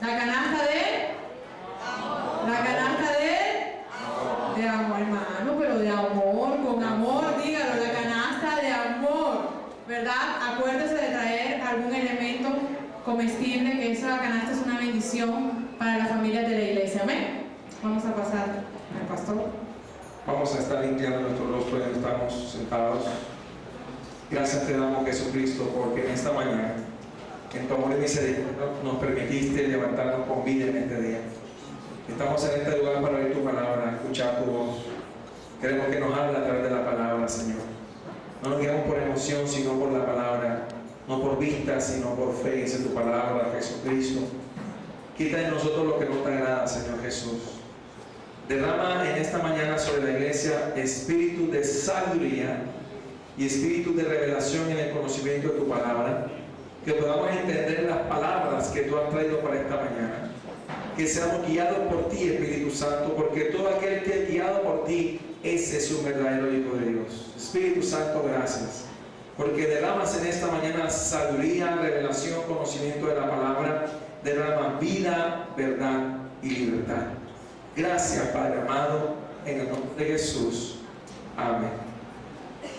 La canasta de amor. La canasta de amor, hermano, pero de amor, con amor, dígalo, la canasta de amor, ¿verdad? Acuérdese de traer algún elemento comestible, que esa canasta es una bendición para las familias de la iglesia. Amén. Vamos a pasar al pastor. Vamos a estar limpiando nuestro rostro y estamos sentados. Gracias te damos, Jesucristo, porque en esta mañana, en tu amor y misericordia, nos permitiste levantarnos con vida en este día. Estamos en este lugar para oír tu palabra, escuchar tu voz. Queremos que nos hable a través de la palabra, Señor. No nos guiamos por emoción, sino por la palabra. No por vista, sino por fe. Esa es tu palabra, Jesucristo. Quita de nosotros lo que no te agrada, Señor Jesús. Derrama en esta mañana sobre la iglesia espíritu de sabiduría y espíritu de revelación en el conocimiento de tu palabra. Que podamos entender las palabras que tú has traído para esta mañana. Que seamos guiados por ti, Espíritu Santo, porque todo aquel que es guiado por ti, ese es un verdadero Hijo de Dios. Espíritu Santo, gracias, porque derramas en esta mañana sabiduría, revelación, conocimiento de la palabra, derrama vida, verdad y libertad. Gracias, Padre amado, en el nombre de Jesús. Amén.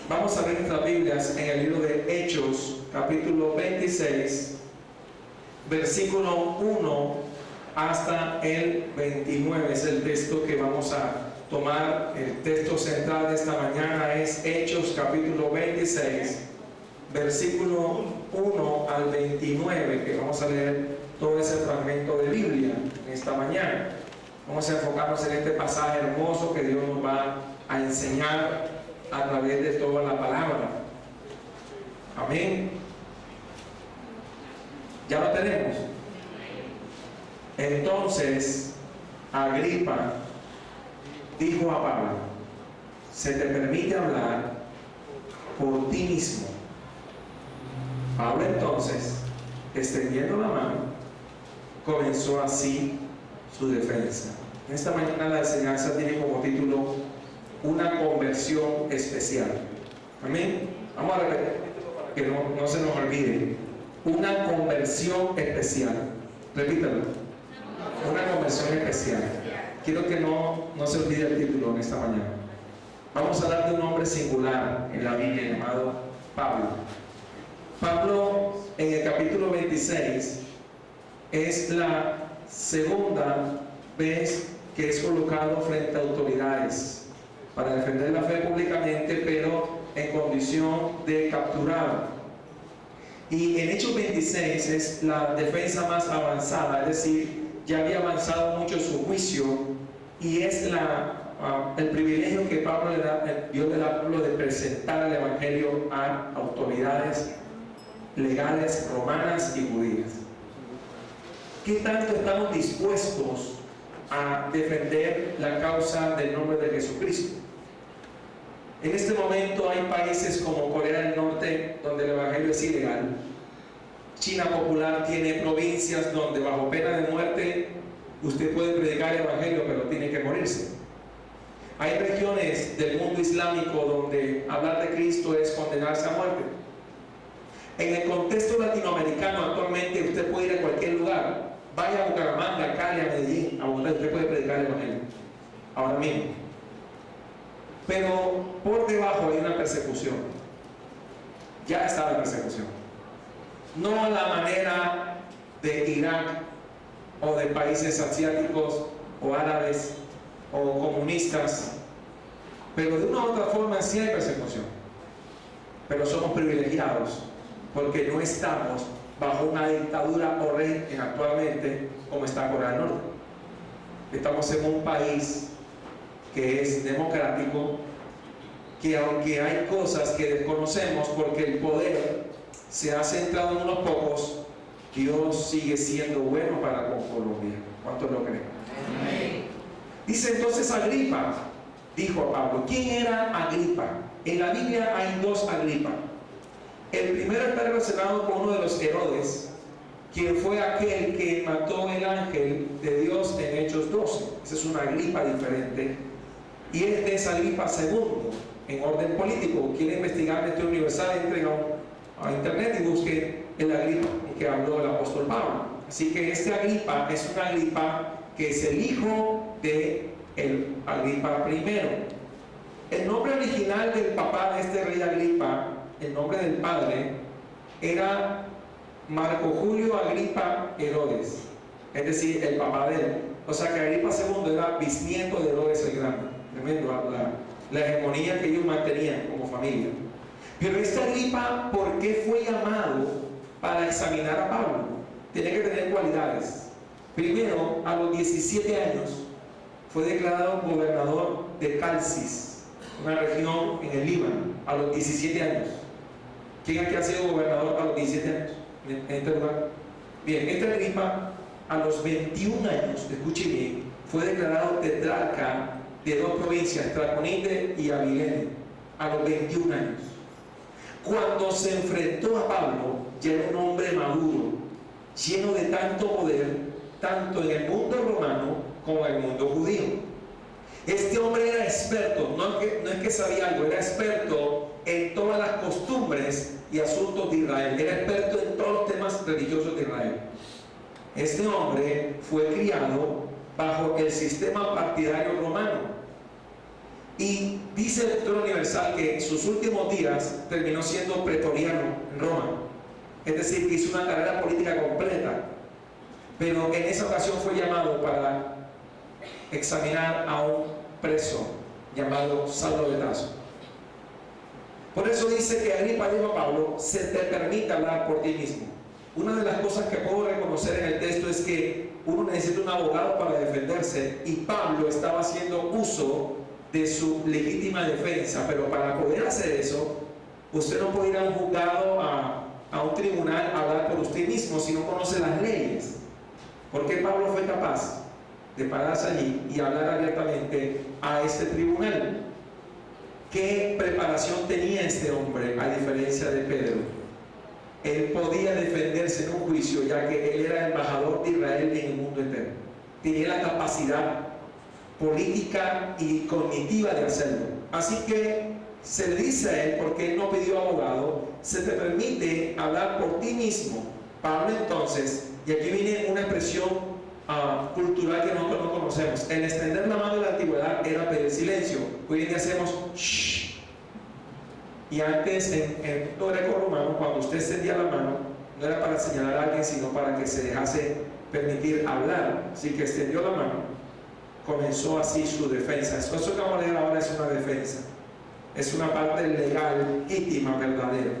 Vamos a ver nuestras Biblias en el libro de Hechos, capítulo 26, versículo 1 hasta el 29 es el texto que vamos a tomar. El texto central de esta mañana es Hechos capítulo 26, versículo 1 al 29, que vamos a leer todo ese fragmento de Biblia en esta mañana. Vamos a enfocarnos en este pasaje hermoso que Dios nos va a enseñar a través de toda la palabra. Amén. ¿Ya lo tenemos? Entonces Agripa dijo a Pablo: se te permite hablar por ti mismo. Pablo entonces, extendiendo la mano, comenzó así su defensa. En esta mañana la enseñanza tiene como título una conversión especial. Amén. Vamos a repetir para que no se nos olvide. Una conversión especial. Repítalo. Una conversión especial. Quiero que no se olvide el título en esta mañana. Vamos a hablar de un hombre singular en la Biblia llamado Pablo. Pablo, en el capítulo 26, es la segunda vez que es colocado frente a autoridades para defender la fe públicamente, pero en condición de capturado. Y en Hechos 26 es la defensa más avanzada, es decir, ya había avanzado mucho su juicio, y es el privilegio que Pablo le da, Dios le da a Pablo de presentar el Evangelio a autoridades legales romanas y judías. ¿Qué tanto estamos dispuestos a defender la causa del nombre de Jesucristo? En este momento hay países como Corea del Norte donde el Evangelio es ilegal. China popular tiene provincias donde bajo pena de muerte usted puede predicar el Evangelio, pero tiene que morirse. Hay regiones del mundo islámico donde hablar de Cristo es condenarse a muerte. En el contexto latinoamericano actualmente usted puede ir a cualquier lugar. Vaya a Bucaramanga, a Cali, a Medellín, a Bogotá, usted puede predicar el Evangelio ahora mismo. Pero por debajo hay una persecución. Ya está la persecución. No a la manera de Irak o de países asiáticos o árabes o comunistas, pero de una u otra forma sí hay persecución. Pero somos privilegiados porque no estamos bajo una dictadura o régimen actualmente como está Corea del Norte. Estamos en un país que es democrático, que aunque hay cosas que desconocemos porque el poder se ha centrado en unos pocos, Dios sigue siendo bueno para con Colombia. ¿Cuántos lo creen? Amén. Dice entonces Agripa, dijo a Pablo. ¿Quién era Agripa? En la Biblia hay dos Agripa. El primero está relacionado con uno de los Herodes, quien fue aquel que mató el ángel de Dios en Hechos 12. Esa es una Agripa diferente. Y este es Agripa II, en orden político. Quiere investigar este universal, entre a internet y busque el Agripa que habló el apóstol Pablo. Así que este Agripa es un Agripa que es el hijo de el Agripa primero. El nombre original del papá de este rey Agripa, el nombre del padre, era Marco Julio Agripa Herodes, es decir, el papá de él. O sea que Agripa II era bisnieto de Herodes el Grande. Tremendo la hegemonía que ellos mantenían como familia. Pero este Agripa, ¿por qué fue llamado para examinar a Pablo? Tiene que tener cualidades. Primero, a los 17 años fue declarado gobernador de Calcis, una región en el Líbano, a los 17 años. ¿Quién aquí ha sido gobernador a los 17 años en este lugar? Bien, este Agripa a los 21 años, escuche bien, fue declarado tetrarca de dos provincias, Traconite y Abilene, a los 21 años. Cuando se enfrentó a Pablo, ya era un hombre maduro, lleno de tanto poder, tanto en el mundo romano como en el mundo judío. Este hombre era experto, no es que sabía algo, era experto en todas las costumbres y asuntos de Israel, era experto en todos los temas religiosos de Israel. Este hombre fue criado bajo el sistema partidario romano. Y dice el Escritura Universal que en sus últimos días terminó siendo pretoriano en Roma. Es decir, que hizo una carrera política completa. Pero en esa ocasión fue llamado para examinar a un preso llamado Saulo de Tarso. Por eso dice que Agripa dijo a Pablo: se te permite hablar por ti mismo. Una de las cosas que puedo reconocer en el texto es que uno necesita un abogado para defenderse, y Pablo estaba haciendo uso de su legítima defensa. Pero para poder hacer eso, usted no puede ir a un juzgado, a un tribunal, a hablar por usted mismo si no conoce las leyes. ¿Por qué Pablo fue capaz de pararse allí y hablar abiertamente a este tribunal? ¿Qué preparación tenía este hombre a diferencia de Pedro? Él podía defenderse en un juicio, ya que él era embajador de Israel en el mundo entero. Tenía la capacidad política y cognitiva de hacerlo. Así que se le dice a él, porque él no pidió abogado: se te permite hablar por ti mismo. Pablo entonces, y aquí viene una expresión cultural que nosotros no conocemos, el extender la mano en la antigüedad era pedir silencio. Hoy en día hacemos shh. Y antes en el mundo greco-romano, cuando usted extendía la mano, no era para señalar a alguien, sino para que se dejase permitir hablar. Así que extendió la mano, comenzó así su defensa. Eso que vamos a leer ahora es una defensa, es una parte legal, íntima, verdadera.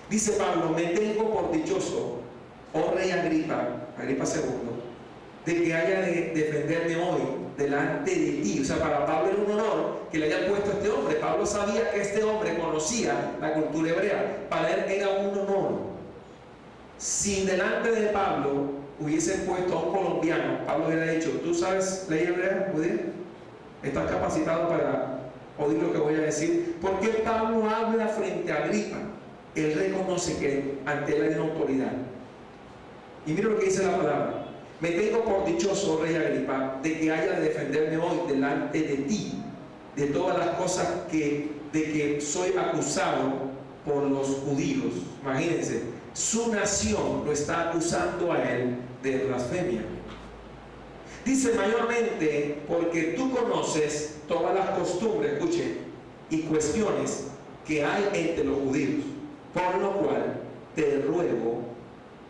Dice Pablo: me tengo por dichoso, oh rey Agripa II, de que haya de defenderme hoy delante de ti. O sea, para Pablo era un honor que le hayan puesto a este hombre. Pablo sabía que este hombre conocía la cultura hebrea. Para él era un honor. Si delante de Pablo hubiesen puesto a un colombiano, Pablo hubiera dicho: ¿tú sabes ley hebrea, judía? ¿Estás capacitado para oír lo que voy a decir? Porque Pablo habla frente a Agripa. Él reconoce que ante él hay una autoridad. Y mira lo que dice la palabra: me tengo por dichoso, rey Agripa, de que haya de defenderme hoy delante de ti de todas las cosas de que soy acusado por los judíos. Imagínense, su nación lo está acusando a él de blasfemia. Dice: mayormente porque tú conoces todas las costumbres, escuche, y cuestiones que hay entre los judíos, por lo cual te ruego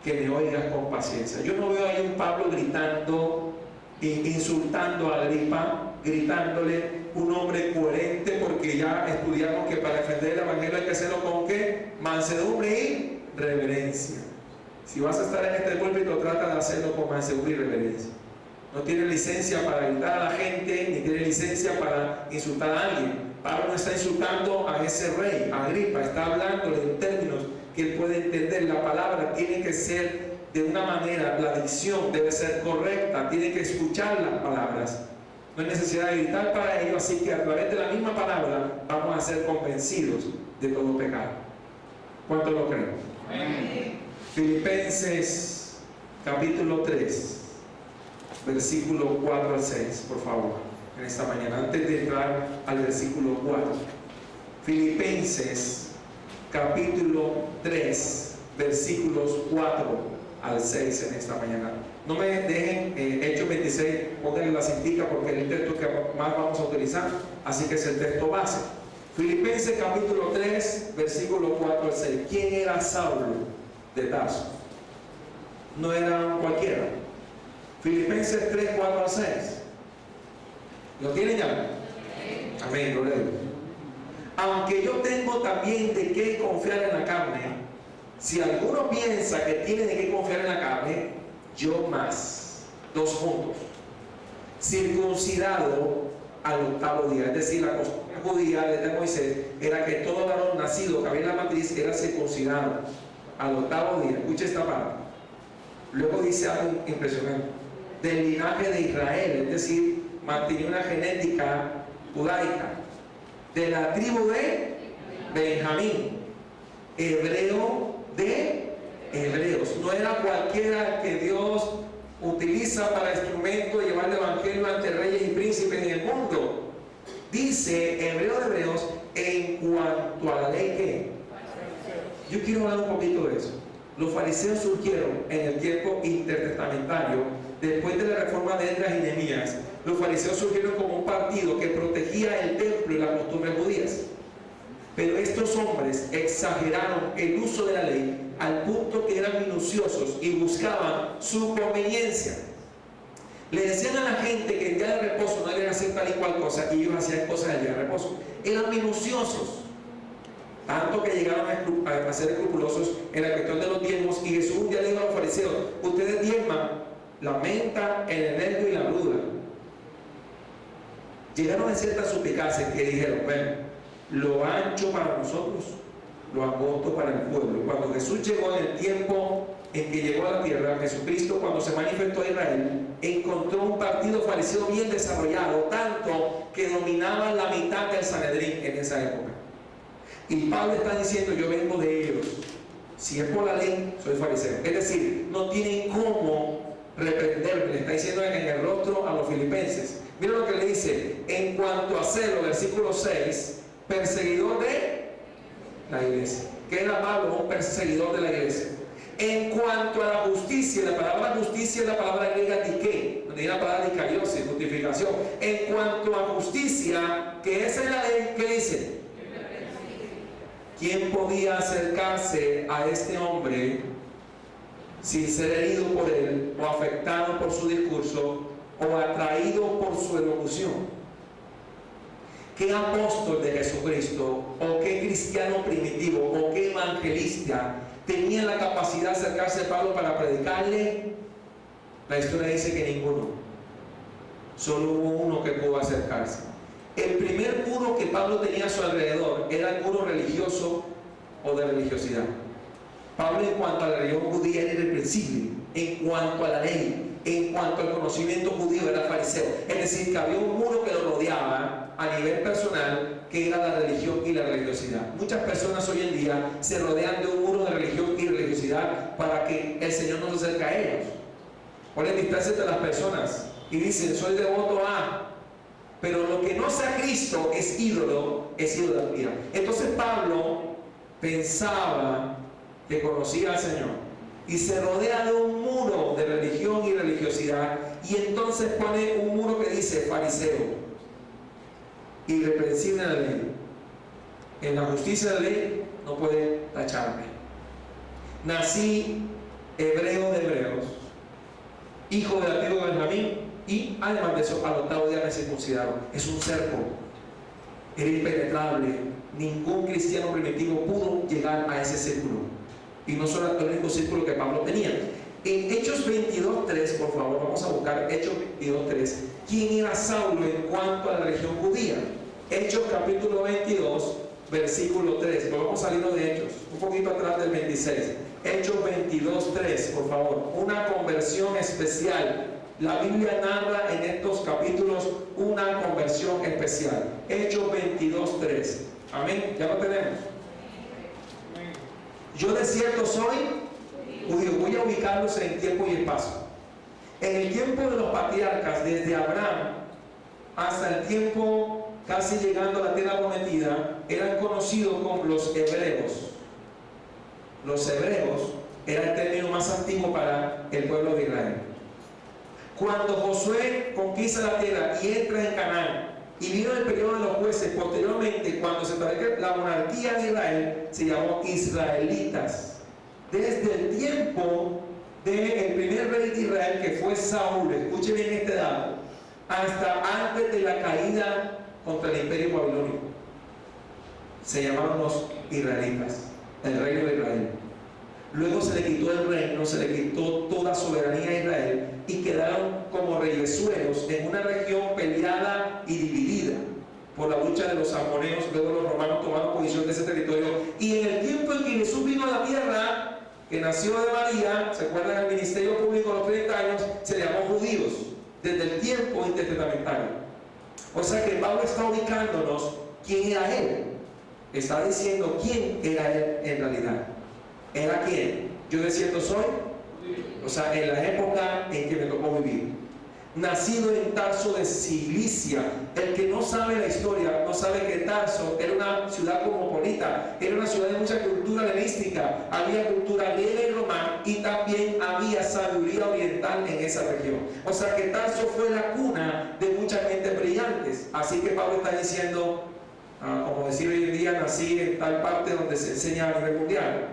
que me oigas con paciencia. Yo no veo ahí un Pablo gritando, insultando a Agripa, gritándole, un hombre coherente, porque ya estudiamos que para defender el evangelio hay que hacerlo con ¿qué? Mansedumbre y reverencia. Si vas a estar en este púlpito, trata de hacerlo con mansedumbre y reverencia. No tiene licencia para gritar a la gente, ni tiene licencia para insultar a alguien. Pablo no está insultando a ese rey, a Agripa, está hablándole en términos que él puede entender. La palabra tiene que ser de una manera, la dicción debe ser correcta, tiene que escuchar las palabras. No hay necesidad de gritar para ello, así que a través de la misma palabra vamos a ser convencidos de todo pecado. ¿Cuánto lo creen? Amén. Filipenses capítulo 3, versículo 4 al 6, por favor, en esta mañana, antes de entrar al versículo 4. Filipenses capítulo 3, versículos 4 al 6 en esta mañana. No me dejen Hechos 26, pónganle la cintica porque es el texto que más vamos a utilizar, así que es el texto base. Filipenses capítulo 3, versículo 4 al 6. ¿Quién era Saulo de Tarso? No era un cualquiera. Filipenses 3, 4 al 6. ¿Lo tienen ya? Amén, gloria a Dios. Aunque yo tengo también de qué confiar en la carne, si alguno piensa que tiene de qué confiar en la carne, yo más. Dos puntos. Circuncidado al octavo día, es decir, la costumbre judía desde Moisés era que todo varón nacido que había en la matriz era circuncidado al octavo día. Escucha esta parte. Luego dice algo impresionante: del linaje de Israel, es decir, mantenía una genética judaica, de la tribu de Benjamín, hebreo de hebreos. No era cualquiera que Dios utiliza para instrumento de llevar el evangelio ante reyes y príncipes en el mundo. Dice hebreo de hebreos en cuanto a la ley. ¿Qué? Yo quiero hablar un poquito de eso. Los fariseos surgieron en el tiempo intertestamentario, después de la reforma de Esdras y Nehemías. Los fariseos surgieron como un partido que protegía el templo y las costumbres judías. Pero estos hombres exageraron el uso de la ley al punto que eran minuciosos y buscaban su conveniencia. Le decían a la gente que el día de reposo no debían hacer tal y cual cosa, y ellos hacían cosas el día de reposo. Eran minuciosos, tanto que llegaron a ser escrupulosos en la cuestión de los diezmos. Y Jesús un día le dijo a los fariseos: ustedes diezman la menta, el eneldo y la ruda. Llegaron a ciertas suspicacias que dijeron: bueno, lo ancho para nosotros, lo angosto para el pueblo. Cuando Jesús llegó en el tiempo en que llegó a la tierra, Jesucristo, cuando se manifestó a Israel, encontró un partido fariseo bien desarrollado, tanto que dominaba la mitad del Sanedrín en esa época. Y Pablo está diciendo: yo vengo de ellos. Si es por la ley, soy fariseo. Es decir, no tienen cómo reprenderme. Le está diciendo en el rostro a los filipenses. Mira lo que le dice: en cuanto a celo, versículo 6, perseguidor de la iglesia. ¿Qué era Pablo? Un perseguidor de la iglesia. En cuanto a la justicia, la palabra justicia es la palabra griega dike, donde viene la palabra dikaiosis, justificación. En cuanto a justicia, que esa es la ley, ¿qué dice? ¿Quién podía acercarse a este hombre sin ser herido por él, o afectado por su discurso, o atraído por su elocución? ¿Qué apóstol de Jesucristo, o qué cristiano primitivo, o qué evangelista tenía la capacidad de acercarse a Pablo para predicarle? La historia dice que ninguno. Solo hubo uno que pudo acercarse. El primer muro que Pablo tenía a su alrededor era el muro religioso o de religiosidad. Pablo, en cuanto a la religión judía, era irreprensible. En cuanto a la ley, en cuanto al conocimiento judío, era fariseo. Es decir, que había un muro que lo rodeaba a nivel personal, que era la religión y la religiosidad. Muchas personas hoy en día se rodean de un muro de religión y religiosidad para que el Señor no se acerque a ellos. Ponen distancia de las personas y dicen: soy devoto a... Pero lo que no sea Cristo es ídolo, es idolatría. Entonces Pablo pensaba que conocía al Señor y se rodea de un muro de religión y religiosidad, y entonces pone un muro que dice fariseo, irreprensible en la ley. En la justicia de la ley no puede tacharme. Nací hebreo de hebreos, hijo de la tribu de Benjamín, y además de eso, al octavo día me circuncidaron. Es un cerco, era impenetrable. Ningún cristiano primitivo pudo llegar a ese círculo, y no solo el único círculo que Pablo tenía. En Hechos 22:3, por favor, vamos a buscar Hechos 22:3. ¿Quién era Saulo en cuanto a la religión judía? Hechos capítulo 22, versículo 3. Vamos a salirnos de Hechos, un poquito atrás del 26. Hechos 22:3, por favor. Una conversión especial. La Biblia narra en estos capítulos una conversión especial. Hechos 22:3. Amén. Ya lo tenemos. Yo de cierto soy judío. Voy a ubicarlos en tiempo y espacio. En el tiempo de los patriarcas, desde Abraham hasta el tiempo casi llegando a la tierra prometida, eran conocidos como los hebreos. Los hebreos era el término más antiguo para el pueblo de Israel. Cuando Josué conquista la tierra y entra en Canaán, y vino el periodo de los jueces, posteriormente, cuando se establece la monarquía de Israel, se llamó israelitas. Desde el tiempo del primer rey de Israel, que fue Saúl, escuchen bien este dato, hasta antes de la caída contra el imperio babilónico, se llamaban los israelitas, el reino de Israel. Luego se le quitó el reino, se le quitó toda soberanía a Israel y quedaron como reyezuelos en una región peleada y dividida por la lucha de los ammoneos. Luego los romanos tomaron posición de ese territorio, y en el tiempo en que Jesús vino a la tierra, que nació de María, ¿se acuerdan? El ministerio público de los 30 años se llamó judíos, desde el tiempo intertestamentario. O sea que Pablo está ubicándonos quién era él, está diciendo quién era él en realidad. ¿Era quién? Yo de cierto soy, o sea, en la época en que me tocó vivir. Nacido en Tarso de Cilicia. El que no sabe la historia, no sabe que Tarso era una ciudad cosmopolita, era una ciudad de mucha cultura helenística, había cultura griega y romana, y también había sabiduría oriental en esa región. O sea que Tarso fue la cuna de mucha gente brillantes. Así que Pablo está diciendo, como decir hoy en día, nací en tal parte donde se enseña a nivel mundial,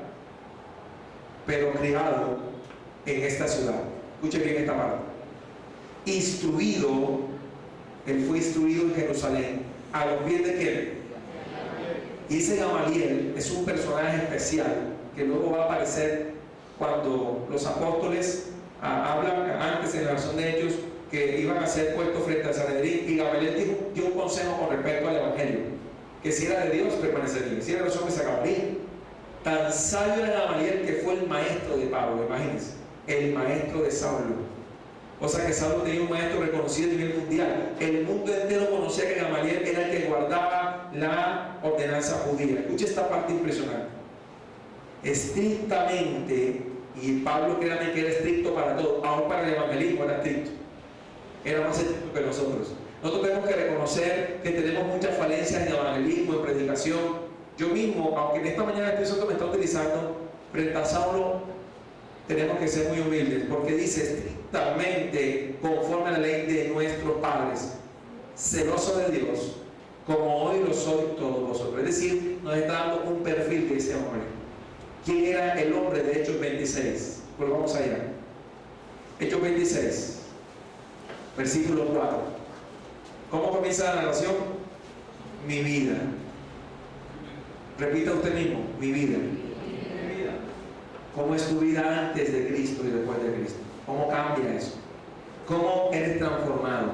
pero criado en esta ciudad. Escuche bien esta parte. Instruido, él fue instruido en Jerusalén, a los pies de quién. Y ese Gamaliel es un personaje especial que luego va a aparecer cuando los apóstoles hablan antes en la razón de Hechos que iban a ser puestos frente al Sanedrín, y Gamaliel dio un consejo con respecto al evangelio, que si era de Dios permanecería, si era de los hombres se acabaría. Tan sabio era Gamaliel que fue el maestro de Pablo, imagínense, el maestro de Saulo. O sea que Saulo tenía un maestro reconocido a nivel mundial. El mundo entero conocía que Gamaliel era el que guardaba la ordenanza judía. Escucha esta parte impresionante. Estrictamente, y Pablo, créanme que era estricto para todo, aún para el evangelismo era estricto. Era más estricto que nosotros. Nosotros tenemos que reconocer que tenemos muchas falencias en evangelismo, en predicación. Yo mismo, aunque en esta mañana el Espíritu Santo me está utilizando frente a Saulo, tenemos que ser muy humildes, porque dice estrictamente conforme a la ley de nuestros padres, celoso de Dios, como hoy lo sois todos vosotros. Es decir, nos está dando un perfil de ese hombre. ¿Quién era el hombre de Hechos 26? Pues vamos allá. Hechos 26, versículo 4. ¿Cómo comienza la narración? Mi vida. Repita usted mismo, mi vida. ¿Cómo es tu vida antes de Cristo y después de Cristo? ¿Cómo cambia eso? ¿Cómo eres transformado?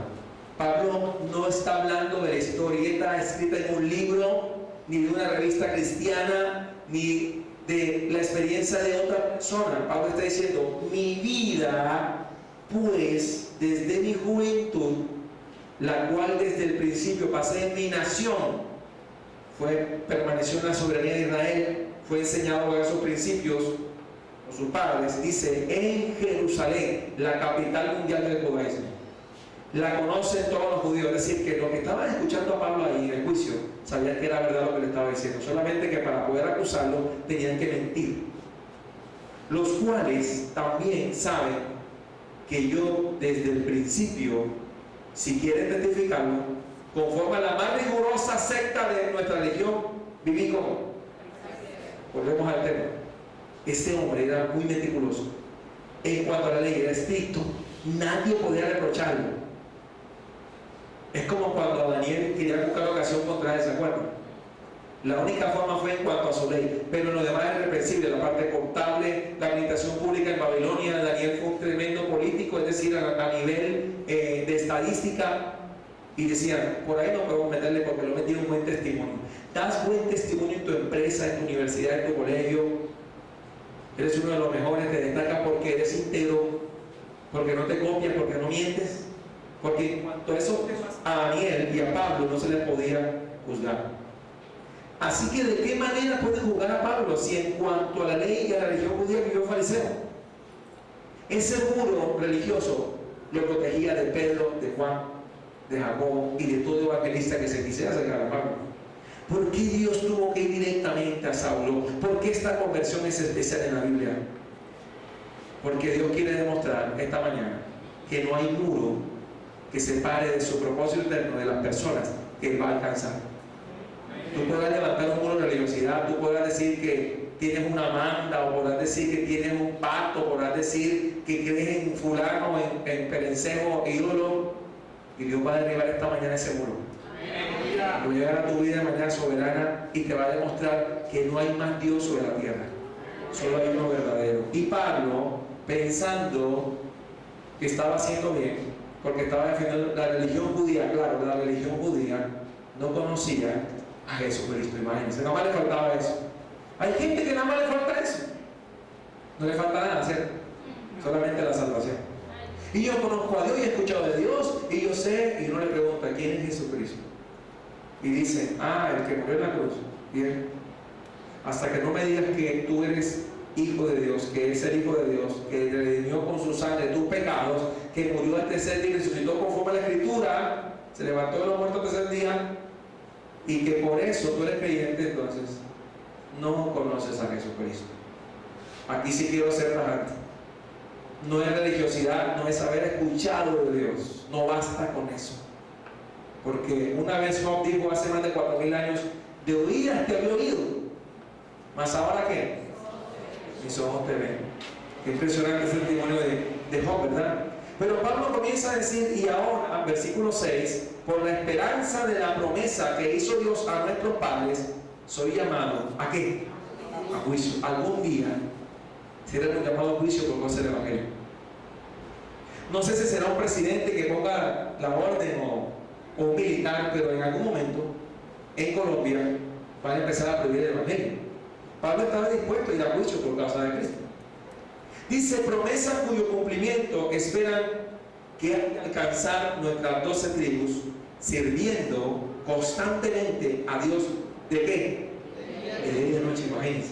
Pablo no está hablando de la historieta escrita en un libro, ni de una revista cristiana, ni de la experiencia de otra persona. Pablo está diciendo, mi vida, pues, desde mi juventud, la cual desde el principio pasé en mi nación, permaneció en la soberanía de Israel, fue enseñado a esos principios sus padres, dice, en Jerusalén, la capital mundial del judaísmo. La conocen todos los judíos, es decir, que los que estaban escuchando a Pablo ahí en el juicio sabían que era verdad lo que le estaba diciendo, solamente que para poder acusarlo tenían que mentir. Los cuales también saben que yo desde el principio, si quieren identificarlo, conforme a la más rigurosa secta de nuestra religión, viví como. Volvemos al tema. Este hombre era muy meticuloso. En cuanto a la ley, era estricto. Nadie podía reprocharlo. Es como cuando Daniel quería buscar ocasión contra él, ¿se acuerdan? La única forma fue en cuanto a su ley, pero lo demás es irreprensible. La parte contable, la administración pública en Babilonia, Daniel fue un tremendo político, es decir, a nivel de estadística, y decían, por ahí no podemos meterle porque lo metí un buen testimonio. Das buen testimonio en tu empresa, en tu universidad, en tu colegio. Eres uno de los mejores, te destacas porque eres íntegro, porque no te copias, porque no mientes. Porque en cuanto a eso, a Daniel y a Pablo no se les podía juzgar. Así que ¿de qué manera pueden juzgar a Pablo si en cuanto a la ley y a la religión judía vivió fariseo? Ese muro religioso lo protegía de Pedro, de Juan, de Jacobo y de todo evangelista que se quisiera acercar a Pablo. ¿Por qué Dios tuvo que ir directamente a Saulo? ¿Por qué esta conversión es especial en la Biblia? Porque Dios quiere demostrar esta mañana que no hay muro que separe de su propósito eterno de las personas que Él va a alcanzar. Tú podrás levantar un muro de religiosidad, tú podrás decir que tienes una manda, o podrás decir que tienes un pacto, podrás decir que crees en fulano, en perencejo, ídolo, y Dios va a derribar esta mañana ese muro. Va a llegar a tu vida de manera soberana y te va a demostrar que no hay más Dios sobre la tierra, solo hay uno verdadero. Y Pablo, pensando que estaba haciendo bien, porque estaba defendiendo la religión judía, claro, la religión judía no conocía a Jesucristo, imagínense, nada más le faltaba eso. Hay gente que nada más le falta eso, no le falta nada hacer, solamente la salvación. Y yo conozco a Dios y he escuchado de Dios y yo sé, y uno le pregunta ¿quién es Jesucristo? Y dice, el que murió en la cruz. Bien, hasta que no me digas que tú eres hijo de Dios, que es el hijo de Dios, que redimió con su sangre tus pecados, que murió al tercer día y resucitó conforme a la Escritura, se levantó de los muertos al tercer día, y que por eso tú eres creyente, entonces no conoces a Jesucristo. Aquí sí quiero ser tajante. No es religiosidad, no es haber escuchado de Dios, no basta con eso. Porque una vez Job dijo hace más de 4000 años, de oídas te había oído, mas ahora ¿qué? Mis ojos te ven. Qué impresionante el testimonio de Job, ¿verdad? Pero Pablo comienza a decir, y ahora, versículo 6, por la esperanza de la promesa que hizo Dios a nuestros padres, soy llamado, ¿a qué? A juicio. Algún día seremos llamados a juicio por causa del Evangelio. No sé si será un presidente que ponga la orden o un militar, pero en algún momento en Colombia van a empezar a prohibir el Evangelio. Pablo estaba dispuesto a ir a juicio por causa de Cristo. Dice, promesa cuyo cumplimiento esperan que alcanzar nuestras 12 tribus, sirviendo constantemente a Dios. ¿De qué? De día y de noche, imagínense.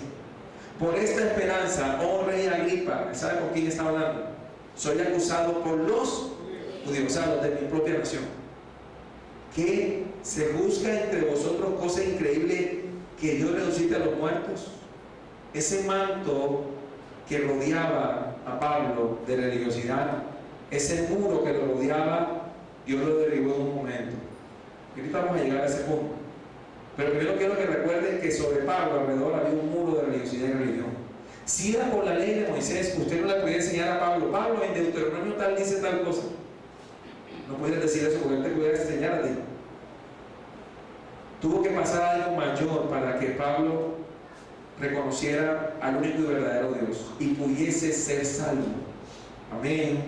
Por esta esperanza, oh rey Agripa, ¿sabe con quién está hablando? Soy acusado por los judíos, o sea, los de mi propia nación, que se juzga entre vosotros cosa increíble, que Dios resucite a los muertos. Ese manto que rodeaba a Pablo de religiosidad, ese muro que lo rodeaba, Dios lo derribó en un momento. Y ahorita vamos a llegar a ese punto. Pero primero quiero que recuerden que sobre Pablo alrededor había un muro de religiosidad y religión. Si era por la ley de Moisés, usted no le podía enseñar a Pablo, Pablo en Deuteronomio tal dice tal cosa. No puedes decir eso porque él te pudiera enseñar a ti. Tuvo que pasar algo mayor para que Pablo reconociera al único y verdadero Dios y pudiese ser salvo. Amén.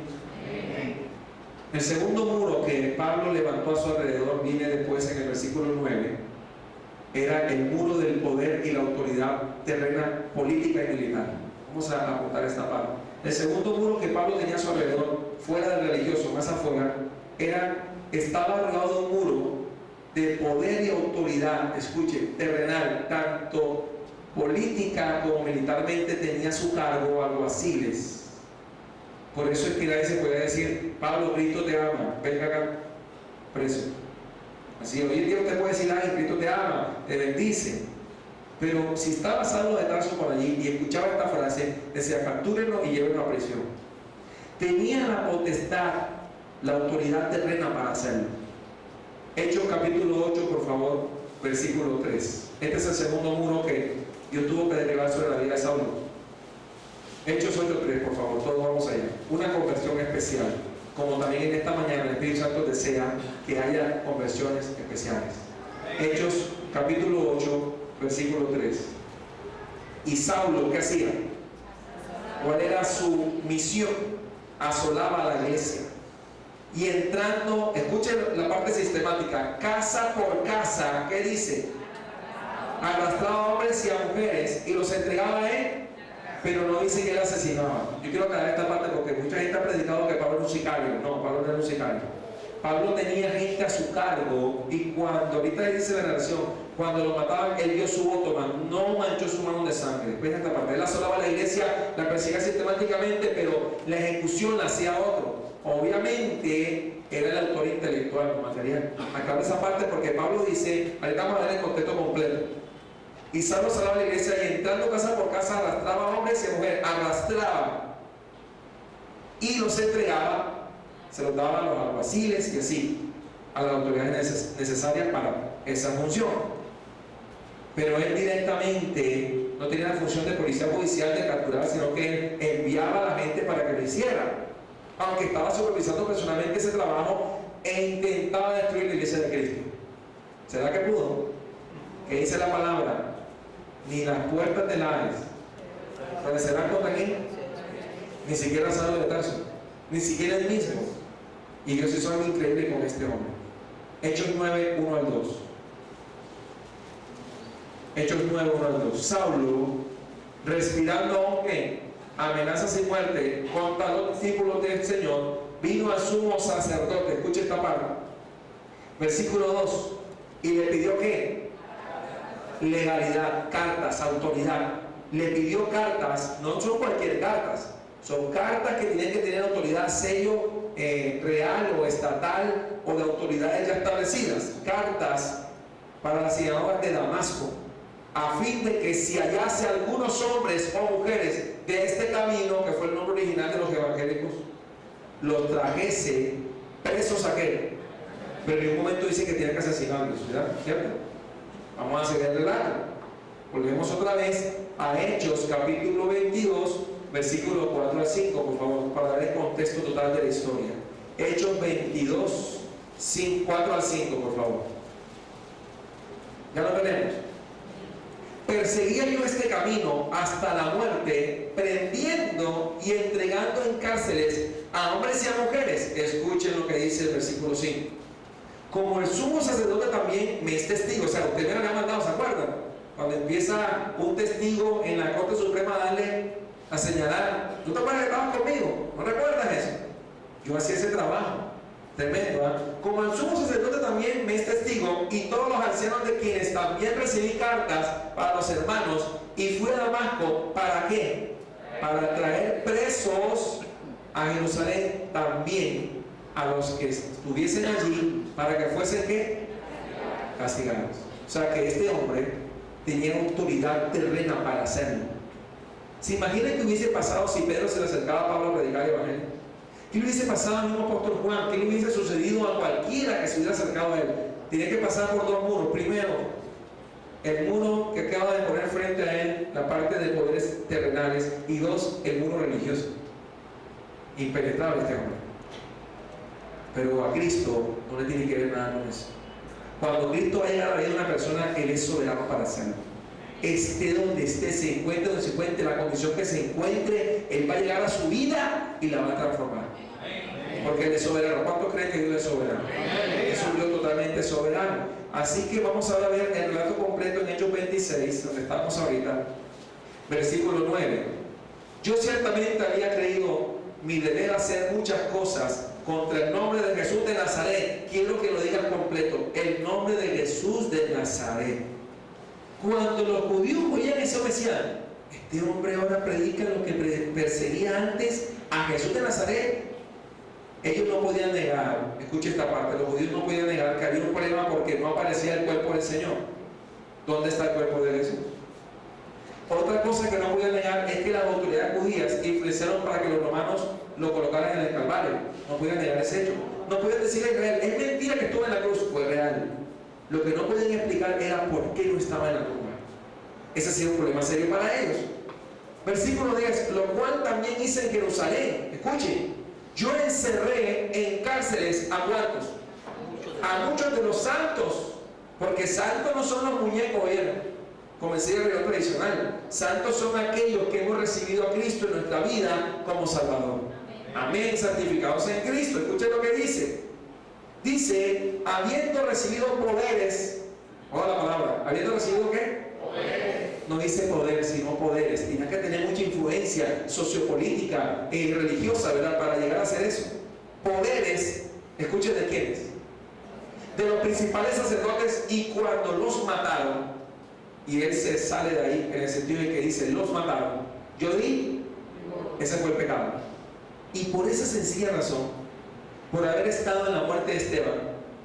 El segundo muro que Pablo levantó a su alrededor viene después en el versículo 9. Era el muro del poder y la autoridad terrena, política y militar. Vamos a apuntar esta parte. El segundo muro que Pablo tenía a su alrededor, fuera del religioso, más afuera, estaba rodeado de un muro de poder y autoridad, escuche, terrenal, tanto política como militarmente tenía a su cargo alguaciles. Por eso es que nadie se puede decir, Pablo, Cristo te ama, venga acá, preso. Así, hoy en día usted puede decir, ay, Cristo te ama, te bendice. Pero si estaba Saulo de Tarso por allí y escuchaba esta frase, decía, captúrenlo y llévenlo a prisión. Tenía la potestad, la autoridad terrena para hacerlo. Hechos capítulo 8, por favor, versículo 3. Este es el segundo muro que Dios tuvo que derribar sobre la vida de Saulo. Hechos 8:3, por favor, todos vamos allá. Una conversión especial. Como también en esta mañana el Espíritu Santo desea que haya conversiones especiales. Hechos capítulo 8, versículo 3. Y Saulo, ¿qué hacía? ¿Cuál era su misión? Asolaba a la iglesia. Y entrando, escuchen la parte sistemática, casa por casa, ¿qué dice? Arrastraba a hombres y a mujeres y los entregaba a él, pero no dice que él asesinaba. Yo quiero aclarar esta parte porque mucha gente ha predicado que Pablo era un sicario. No, Pablo no era un sicario. Pablo tenía gente a su cargo y cuando ahorita dice la narración, cuando lo mataban, él dio su voto, no manchó su mano de sangre. Después de esta parte, él asolaba a la iglesia, la perseguía sistemáticamente, pero la ejecución la hacía otro. Obviamente era el autor intelectual, material. Acabo esa parte porque Pablo dice, ahorita vamos a ver el contexto completo. Y Saulo asolaba a la iglesia y entrando casa por casa arrastraba a hombres y mujeres, arrastraba y los entregaba, se los daba a los alguaciles y así, a las autoridades necesarias para esa función. Pero él directamente no tenía la función de policía judicial de capturar, sino que él enviaba a la gente para que lo hiciera, aunque estaba supervisando personalmente ese trabajo e intentaba destruir la iglesia de Cristo. ¿Será que pudo? ¿Qué dice la palabra? Ni las puertas del Hades prevalecerán contra quién, ni siquiera Saulo de Tarso, ni siquiera él mismo. Y Dios hizo algo increíble con este hombre. Hechos 9, 1 al 2. Hechos 9, 1 al 2. Saulo, respirando aunque amenazas y muerte contra los discípulos del Señor, vino al sumo sacerdote. Escuche esta parte. Versículo 2. Y le pidió ¿qué? Legalidad, cartas, autoridad. Le pidió cartas, no son cualquier cartas, son cartas que tienen que tener autoridad, sello real o estatal o de autoridades ya establecidas. Cartas para las sinagogas de Damasco, a fin de que si hallase algunos hombres o mujeres de este camino, que fue el nombre original de los evangélicos, los trajese presos a qué. Pero en un momento dice que tiene que asesinarlos, ¿verdad? ¿Cierto? Vamos a seguir el relato. Volvemos otra vez a Hechos capítulo 22, versículo 4 al 5, por favor, para dar el contexto total de la historia. Hechos 22, 4 al 5, por favor. Ya lo tenemos. Perseguía yo este camino hasta la muerte, prendiendo y entregando en cárceles a hombres y a mujeres. Escuchen lo que dice el versículo 5. Como el sumo sacerdote también me es testigo. O sea, usted me lo había mandado, ¿se acuerdan? Cuando empieza un testigo en la Corte Suprema a darle, a señalar, ¿tú te acuerdas que estabas conmigo? ¿No recuerdas eso? Yo hacía ese trabajo tremendo, ¿eh? Como el sumo sacerdote también me es testigo, y todos los ancianos de quienes también recibí cartas para los hermanos, y fui a Damasco, ¿para qué? Para traer presos a Jerusalén también a los que estuviesen allí, para que fuesen ¿qué? Castigados. O sea que este hombre tenía autoridad terrena para hacerlo. ¿Se imaginan que hubiese pasado si Pedro se le acercaba a Pablo a predicar el evangelio? ¿Qué le hubiese pasado al mismo apóstol Juan? ¿Qué le hubiese sucedido a cualquiera que se hubiera acercado a él? Tenía que pasar por dos muros. Primero, el muro que acaba de poner frente a él, la parte de poderes terrenales, y dos, el muro religioso. Impenetrable este hombre. Pero a Cristo no le tiene que ver nada con eso. Cuando Cristo va a llegar a la vida de una persona, Él es soberano para hacerlo. Esté donde esté, se encuentre donde se encuentre, la condición que se encuentre, Él va a llegar a su vida y la va a transformar. Porque Él es soberano. ¿Cuántos creen que Dios es soberano? Es un Dios totalmente soberano. Así que vamos ahora a ver el relato completo en Hechos 26, donde estamos ahorita, versículo 9. Yo ciertamente había creído mi deber hacer muchas cosas contra el nombre de Jesús de Nazaret. Quiero que lo digan completo: el nombre de Jesús de Nazaret. Cuando los judíos oían eso, decían: este hombre ahora predica lo que perseguía antes a Jesús de Nazaret. Ellos no podían negar, escuche esta parte, los judíos no podían negar que había un problema porque no aparecía el cuerpo del Señor. ¿Dónde está el cuerpo de Jesús? Otra cosa que no podían negar es que las autoridades judías influenciaron para que los romanos lo colocaran en el Calvario. No podían negar ese hecho. No podían decir es real, es mentira que estuvo en la cruz, fue real. Lo que no podían explicar era por qué no estaba en la tumba. Ese ha sido un problema serio para ellos. Versículo 10, lo cual también hice en Jerusalén. Escuchen, yo encerré en cárceles a cuantos, a muchos de los santos, porque santos no son los muñecos, como decía el religión tradicional. Santos son aquellos que hemos recibido a Cristo en nuestra vida como Salvador. Amén, santificados en Cristo. Escuchen lo que dice. Dice, habiendo recibido poderes, oiga la palabra, habiendo recibido ¿qué? Poderes. No dice poderes, sino poderes. Tienes que tener mucha influencia sociopolítica y religiosa, ¿verdad?, para llegar a hacer eso. Poderes, escuchen de quiénes. De los principales principales sacerdotes, y cuando los mataron, y él se sale de ahí en el sentido de que dice los mataron, yo di, ese fue el pecado. Y por esa sencilla razón, por haber estado en la muerte de Esteban,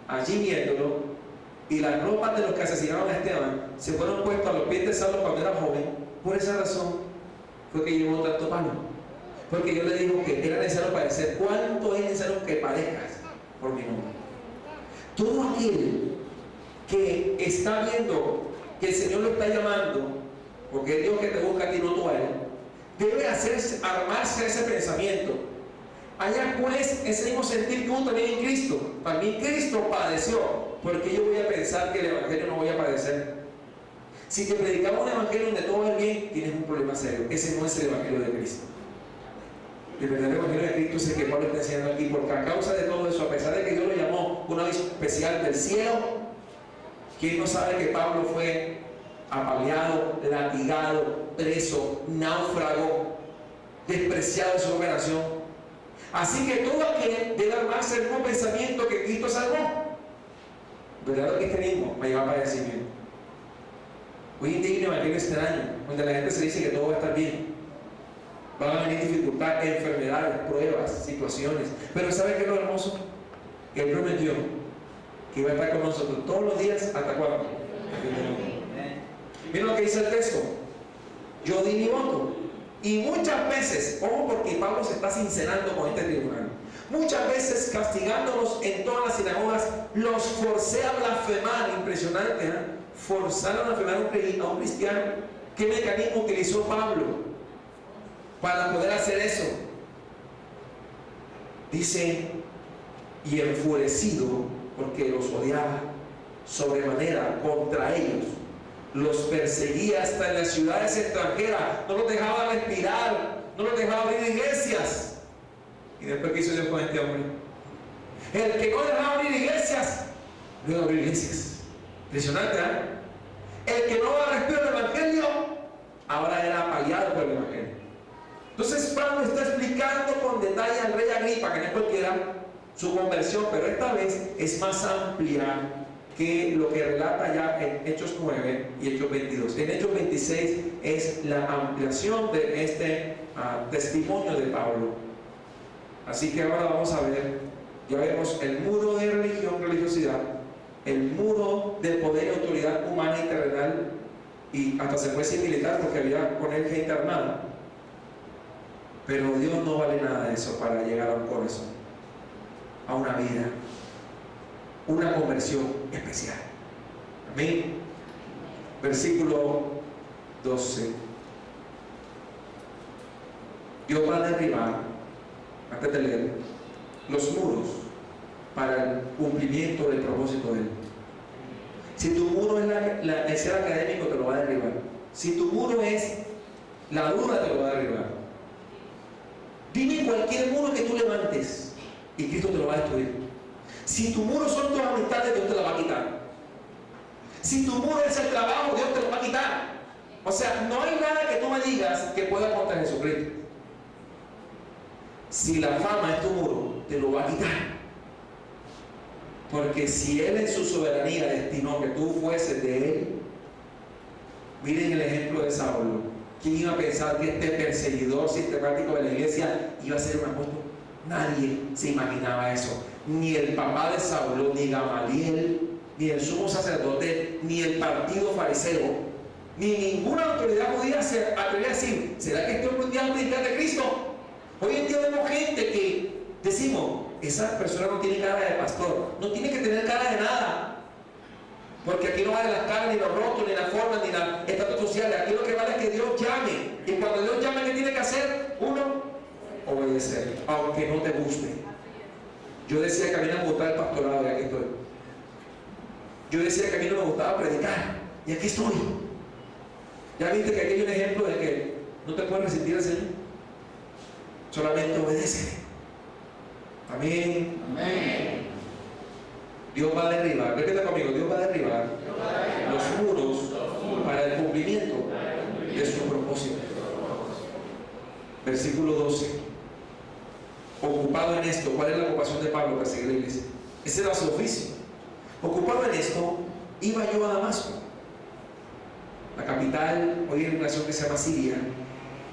allí viéndolo, y las ropas de los que asesinaron a Esteban se fueron puestas a los pies de Saulo cuando era joven, por esa razón fue que llevó tanto palo. Porque yo le digo que era necesario padecer. ¿Cuánto es necesario que padezcas por mi nombre? Todo aquel que está viendo que el Señor lo está llamando, porque es Dios que te busca a ti, no tú a él, debe armarse ese pensamiento. Allá pues ese mismo sentir que hubo también en Cristo. También Cristo padeció, porque yo voy a pensar que el Evangelio no voy a padecer. Si te predicamos un Evangelio donde todo es bien, tienes un problema serio. Ese no es el Evangelio de Cristo. El verdadero Evangelio de Cristo es el que Pablo está enseñando aquí, porque a causa de todo eso, a pesar de que Dios lo llamó una vez especial del cielo, ¿quién no sabe que Pablo fue apaleado, latigado, preso, náufrago, despreciado en su propia nación? Así que todo aquel debe armarse el mismo pensamiento que Cristo salvó. El verdadero cristianismo me lleva a padecimiento. Hoy en día hay un evangelio extraño, donde la gente se dice que todo va a estar bien. Van a venir dificultades, enfermedades, pruebas, situaciones. Pero ¿sabe qué es lo hermoso? Que Él prometió que iba a estar con nosotros todos los días. ¿Hasta cuándo? Miren lo que dice el texto. Yo di mi voto. Y muchas veces, ojo, porque Pablo se está sincerando con este tribunal, muchas veces castigándolos en todas las sinagogas, los forcé a blasfemar. Impresionante, ¿eh? Forzaron a blasfemar a un cristiano. ¿Qué mecanismo utilizó Pablo para poder hacer eso? Dice, y enfurecido porque los odiaba sobremanera contra ellos, los perseguía hasta en las ciudades extranjeras, no los dejaba respirar, no los dejaba abrir iglesias. Y después, ¿qué hizo Dios con este hombre? El que no dejaba abrir iglesias, luego abrió iglesias. Impresionante, ¿eh? El que no daba respiro al Evangelio, ahora era apaleado por el Evangelio. Entonces Pablo está explicando con detalle al rey Agripa, que no es cualquiera, su conversión, pero esta vez es más amplia que lo que relata ya en Hechos 9 y Hechos 22. En Hechos 26 es la ampliación de este testimonio de Pablo. Así que ahora vamos a ver, ya vemos el muro de religión, religiosidad, el muro del poder y autoridad humana y terrenal, y hasta se puede decir militar porque había con él gente armada. Pero Dios no vale nada de eso para llegar a un corazón, a una vida, una conversión especial. Amén. Versículo 12. Dios va a derribar, antes de leer, los muros para el cumplimiento del propósito de Él. Si tu muro es el ser académico, te lo va a derribar. Si tu muro es la duda, te lo va a derribar. Dime cualquier muro que tú levantes y Cristo te lo va a destruir. Si tu muro son tus amistades, Dios te la va a quitar. Si tu muro es el trabajo, Dios te lo va a quitar. O sea, no hay nada que tú me digas que pueda contra Jesucristo. Si la fama es tu muro, te lo va a quitar. Porque si Él en su soberanía destinó que tú fueses de Él, miren el ejemplo de Saulo. ¿Quién iba a pensar que este perseguidor sistemático de la iglesia iba a ser un apóstol? Nadie se imaginaba eso. Ni el papá de Saulo, ni Gamaliel, ni el sumo sacerdote, ni el partido fariseo, ni ninguna autoridad podía atrever a decir, ¿será que este hombre un día va a predicar de Cristo? Hoy en día vemos gente que decimos, esa persona no tiene cara de pastor, no tiene que tener cara de nada. Porque aquí no vale las caras, ni los rostros, ni la forma, ni la estatus social. Aquí lo que vale es que Dios llame. Y cuando Dios llame, ¿qué tiene que hacer? Uno, obedecer, aunque no te guste. Yo decía que a mí no me gustaba el pastorado y aquí estoy. Yo decía que a mí no me gustaba predicar y aquí estoy. Ya viste que aquí hay un ejemplo de que no te puedes resistir al Señor. Solamente obedece. Amén. Amén. Dios va a derribar, repita conmigo, Dios va a derribar los muros para el cumplimiento de su propósito. Versículo 12. Ocupado en esto, ¿cuál es la ocupación de Pablo? Perseguir la iglesia. Ese era su oficio. Ocupado en esto, iba yo a Damasco, la capital hoy en una nación que se llama Siria,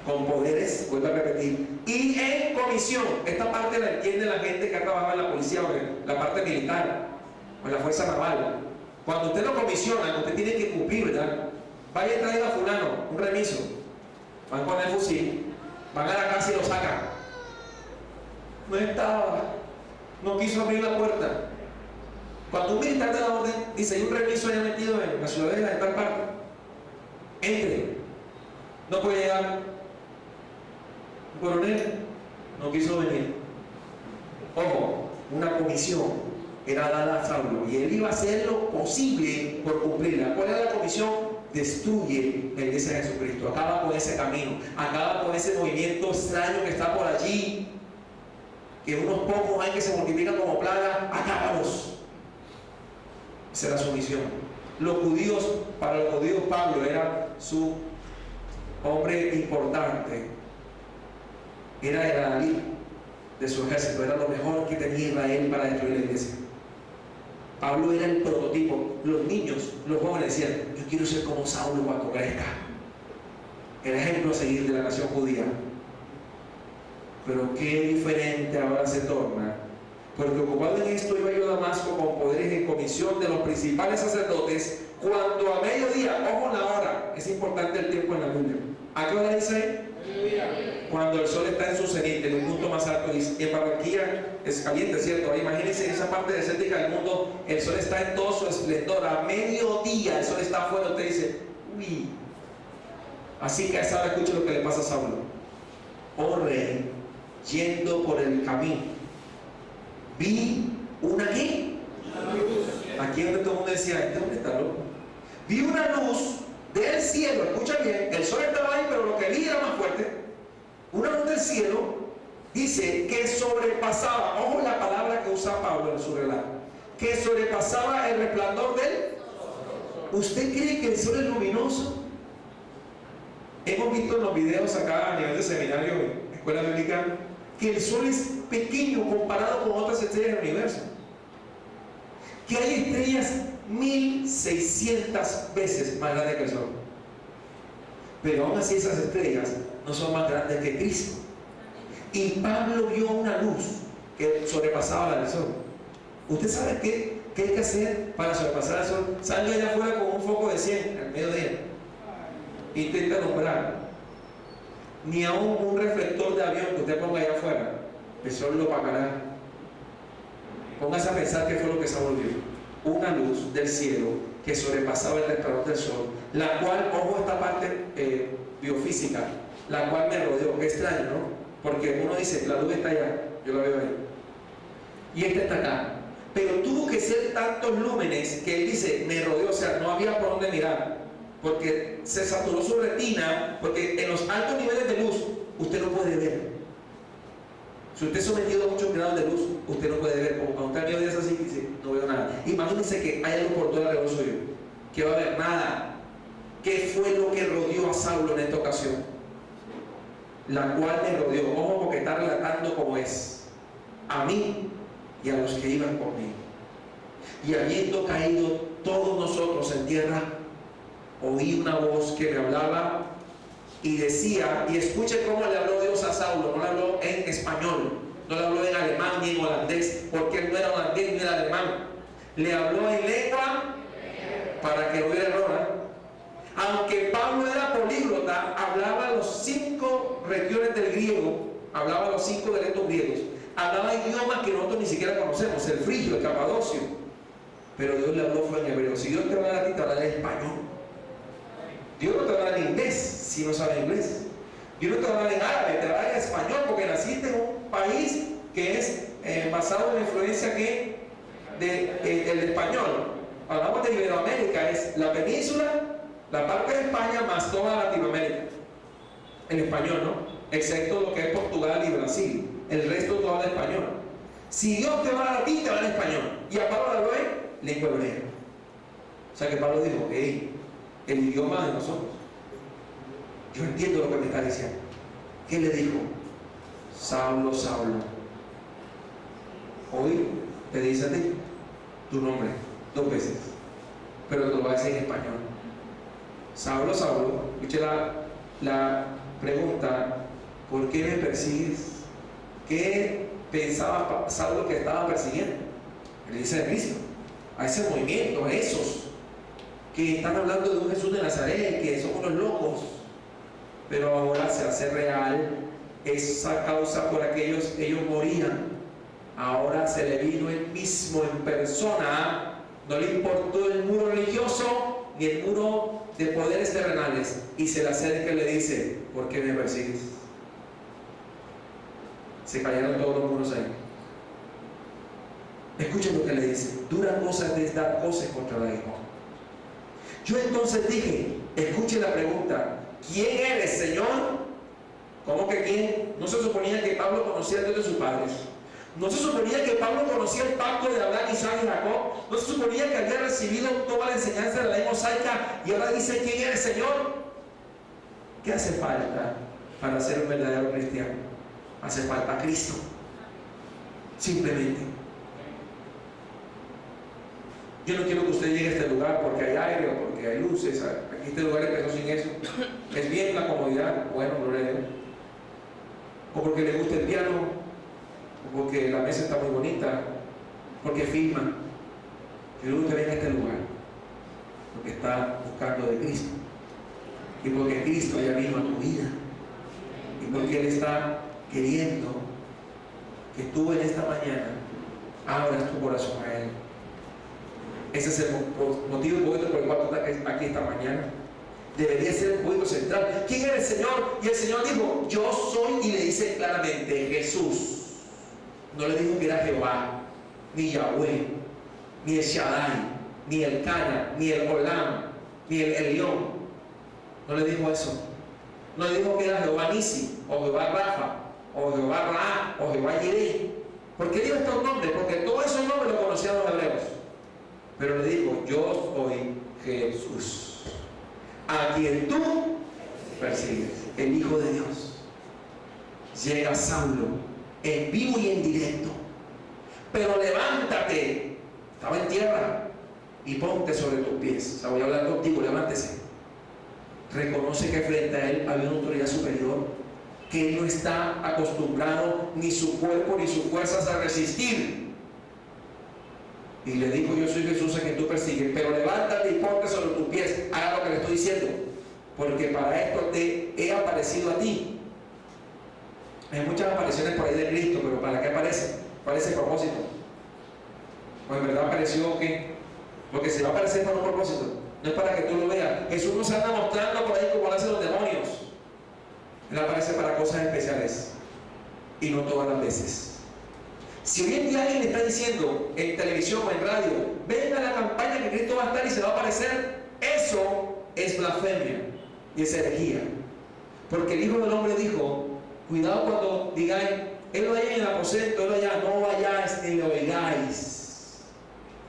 con poderes, vuelvo a repetir, y en comisión. Esta parte la entiende la gente que ha trabajado en la policía o en la parte militar o en la fuerza naval. Cuando usted lo comisiona, usted tiene que cumplir, ¿verdad? Vaya y traiga a fulano, un remiso. Van con el fusil, van a la casa y lo sacan. No estaba, no quiso abrir la puerta. Cuando un militar de la orden dice, hay un remiso allá metido en la ciudadela de tal parte, entre, no puede llegar. Un coronel no quiso venir. Ojo, una comisión era dada a Saulo y él iba a hacer lo posible por cumplirla. ¿Cuál era la comisión? Destruye la iglesia de Jesucristo, acaba con ese camino, acaba con ese movimiento extraño que está por allí, que unos pocos hay que se multiplican como plaga, acábalos. Esa era su misión. Los judíos, para los judíos Pablo era su hombre importante, era el adalid de su ejército, era lo mejor que tenía Israel para destruir la iglesia. Pablo era el prototipo. Los niños, los jóvenes decían, yo quiero ser como Saulo cuando crezca, el ejemplo a seguir de la nación judía. Pero qué diferente ahora se torna, porque ocupado en esto iba yo a Damasco con poderes en comisión de los principales sacerdotes, cuando a mediodía, ojo la hora, es importante el tiempo en la Biblia. ¿A qué hora dice ahí? Cuando el sol está en su cenit, en el punto más alto. En Barranquilla es caliente, ¿cierto? Ahora imagínense en esa parte desértica del mundo, el sol está en todo su esplendor. A mediodía el sol está afuera. Usted dice, uy. Así que a esa hora escuche lo que le pasa a Saulo. Oh rey, yendo por el camino, vi una ¿qué? Aquí donde todo el mundo decía, ¿este hombre está loco? Vi una luz del cielo, escucha bien, el sol estaba ahí, pero lo que vi era más fuerte. Una luz del cielo, dice, que sobrepasaba, ojo la palabra que usa Pablo en su relato, que sobrepasaba el resplandor del. ¿Usted cree que el sol es luminoso? Hemos visto en los videos acá a nivel de seminario, escuela bíblica, que el sol es pequeño comparado con otras estrellas del universo. Que hay estrellas 1600 veces más grandes que el sol. Pero aún así esas estrellas no son más grandes que Cristo. Y Pablo vio una luz que sobrepasaba la del sol. ¿Usted sabe qué hay que hacer para sobrepasar el sol? Salga allá afuera con un foco de 100 al mediodía. Intenta alumbrar. Ni aún un reflector de avión que usted ponga allá afuera, el sol lo apagará. Póngase a pensar qué fue lo que Saulo vio. Una luz del cielo que sobrepasaba el resplandor del sol, la cual, ojo esta parte biofísica, la cual me rodeó. Qué extraño, ¿no? Porque uno dice, la luz está allá, yo la veo ahí, y esta está acá. Pero tuvo que ser tantos lúmenes que él dice, me rodeó, o sea, no había por dónde mirar, porque se saturó su retina, porque en los altos niveles de luz usted no puede ver. Si usted es sometido a muchos grados de luz, usted no puede ver. Como cuando usted es así, dice, no veo nada. Imagínense que hay algo por todo alrededor suyo, que va a haber nada. ¿Qué fue lo que rodeó a Saulo en esta ocasión? La cual me rodeó. Ojo, porque está relatando como es. A mí y a los que iban conmigo. Y habiendo caído todos nosotros en tierra, oí una voz que me hablaba y decía, y escuche cómo le habló Dios a Saulo. No le habló en español, no le habló en alemán ni en holandés, porque él no era holandés ni era alemán. Le habló en lengua para que no hubiera error. Aunque Pablo era políglota, hablaba los 5 regiones del griego, hablaba los 5 dialectos griegos, hablaba idiomas que nosotros ni siquiera conocemos, el frigio, el capadocio. Pero Dios le habló fue en hebreo. Si Dios te va a hablar a ti, te va a hablar en español. Dios no te va a hablar en inglés si no sabes inglés. Dios no te va a hablar en árabe, te va a hablar en español, porque naciste en un país que es basado en la influencia del español. Hablamos de Iberoamérica, es la península, la parte de España más toda Latinoamérica. En español, ¿no? Excepto lo que es Portugal y Brasil. El resto todo habla español. Si Dios te va a hablar a ti, te va a hablar español. Y a Pablo le habló en lengua hebrea. O sea que Pablo dijo, hey, el idioma de nosotros. Yo entiendo lo que me está diciendo. ¿Qué le dijo? Saulo, Saulo, hoy te dice a ti tu nombre. 2 veces, pero te lo va a decir en español. Saulo, Saulo, escuche la pregunta: ¿por qué me persigues? ¿Qué pensaba Saulo que estaba persiguiendo? Le dice a Cristo, a ese movimiento, a esos que están hablando de un Jesús de Nazaret, que son unos locos. Pero ahora se hace real esa causa por aquellos, ellos morían. Ahora se le vino él mismo en persona. No le importó el muro religioso ni el muro de poderes terrenales, y se le acerca y le dice: ¿por qué me persigues? Se cayeron todos los muros ahí. Escuchen lo que le dice: dura cosa es dar cosas contra la hija. Yo entonces dije, escuchen la pregunta: ¿quién eres, Señor? ¿Cómo que quién? ¿No se suponía que Pablo conocía al Dios de sus padres? ¿No se suponía que Pablo conocía el pacto de Abraham, Isaac y Jacob? ¿No se suponía que había recibido toda la enseñanza de la ley mosaica? Y ahora dice: ¿quién eres, Señor? ¿Qué hace falta para ser un verdadero cristiano? Hace falta Cristo. Simplemente. Yo no quiero que usted llegue a este lugar porque hay aire o porque hay luces. Aquí este lugar empezó sin eso. Es bien la comodidad, bueno, gloria a Dios. O porque le gusta el piano, o porque la mesa está muy bonita, porque filma. Quiero que usted venga a este lugar porque está buscando de Cristo, y porque Cristo ya vino a tu vida, y porque Él está queriendo que tú en esta mañana abras tu corazón a Él. Ese es el motivo por el cual tú estás aquí esta mañana. Debería ser el punto central. ¿Quién es el Señor? Y el Señor dijo: yo soy, y le dice claramente: Jesús. No le dijo que era Jehová, ni Yahweh, ni el Shaddai, ni el Cana, ni el Olam, ni el Elión. No le dijo eso. No le dijo que era Jehová Nisi, o Jehová Rafa, o Jehová Ra, o Jehová Jireh. ¿Por qué dijo estos nombres? Porque todos esos nombres los conocían los hebreos. Pero le dijo: yo soy Jesús, a quien tú persigues, el Hijo de Dios. Llega Saulo en vivo y en directo: pero levántate, estaba en tierra, y ponte sobre tus pies. O sea, voy a hablar contigo, levántese. Reconoce que frente a él había una autoridad superior, que él no está acostumbrado, ni su cuerpo ni sus fuerzas, a resistir. Y le dijo: yo soy Jesús a quien tú persigues, pero levántate y ponte sobre tus pies. Haga lo que le estoy diciendo, porque para esto te he aparecido a ti. Hay muchas apariciones por ahí de Cristo, pero ¿para qué aparece? ¿Cuál es el propósito? Pues en verdad apareció que, porque se va a aparecer por un propósito, no es para que tú lo veas. Jesús nos anda mostrando por ahí como lo hacen los demonios. Él aparece para cosas especiales, y no todas las veces. Si hoy en día alguien le está diciendo en televisión o en radio: venga a la campaña que Cristo va a estar y se va a aparecer, eso es blasfemia y es herejía. Porque el Hijo del Hombre dijo: cuidado cuando digáis, Él lo haya en el aposento, Él lo haya, no vayáis ni lo oigáis.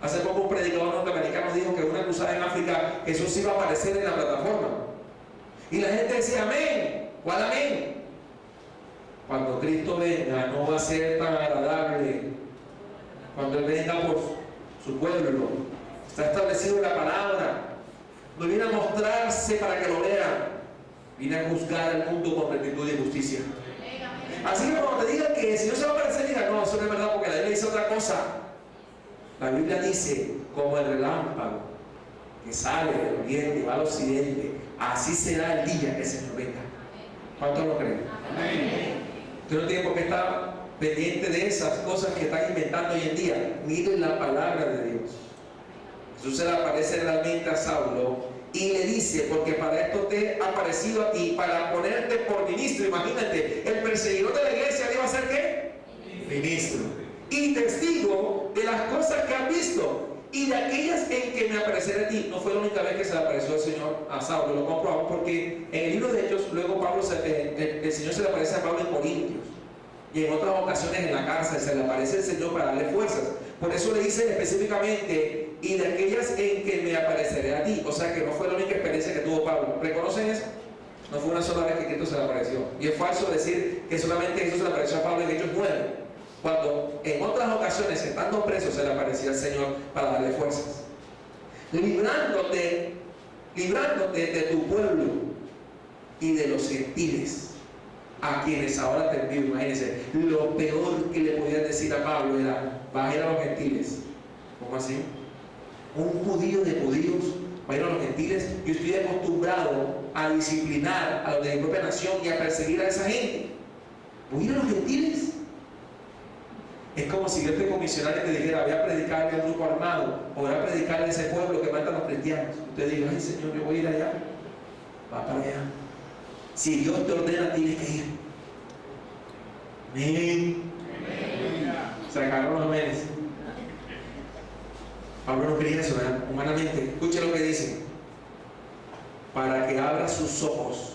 Hace poco un predicador norteamericano dijo que en una cruzada en África Jesús iba a aparecer en la plataforma, y la gente decía: amén. ¿Cuál amén? Cuando Cristo venga no va a ser tan agradable. Cuando Él venga por su pueblo, está establecido en la palabra. No viene a mostrarse para que lo vean, viene a juzgar al mundo con rectitud y justicia. Así que cuando te digan que el Señor se va a aparecer, diga: no, eso no es verdad, porque la Biblia dice otra cosa. La Biblia dice: como el relámpago que sale del oriente y va al occidente, así será el día que el Señor venga. ¿Cuántos lo creen? Amén. Usted no tiene por qué estar pendiente de esas cosas que están inventando hoy en día. Mire la palabra de Dios. Jesús se le aparece realmente a Saulo y le dice: porque para esto te he aparecido a ti, para ponerte por ministro. Imagínate, el perseguidor de la iglesia iba a ser ¿qué? Ministro. Y testigo de las cosas que has visto y de aquellas en que me apareceré a ti. No fue la única vez que se le apareció al Señor a Saulo, lo comprobamos porque en el libro de Hechos luego el Señor se le aparece a Pablo en Corintios, y en otras ocasiones en la cárcel se le aparece el Señor para darle fuerzas. Por eso le dice específicamente: y de aquellas en que me apareceré a ti. O sea que no fue la única experiencia que tuvo Pablo. ¿Reconocen eso? No fue una sola vez que Cristo se le apareció. Y es falso decir que solamente Jesús se le apareció a Pablo en Hechos 9, cuando en otras ocasiones, estando preso, se le aparecía al Señor para darle fuerzas. librándote de tu pueblo y de los gentiles, a quienes ahora te envío. Imagínense, lo peor que le podían decir a Pablo era: vas a ir a los gentiles. ¿Cómo así? Un judío de judíos va a ir a los gentiles. Yo estoy acostumbrado a disciplinar a los de mi propia nación y a perseguir a esa gente. ¿Voy a ir a los gentiles? Es como si yo te comisionara y te dijera: voy a predicarle a un grupo armado, o voy a predicarle a ese pueblo que mata a los cristianos. Usted diga: ay Señor, yo voy a ir allá. Va para allá. Si Dios te ordena, tienes que ir. Amén. Se acabaron los meses. Pablo no quería eso, ¿verdad? Humanamente. Escuche lo que dice: para que abra sus ojos,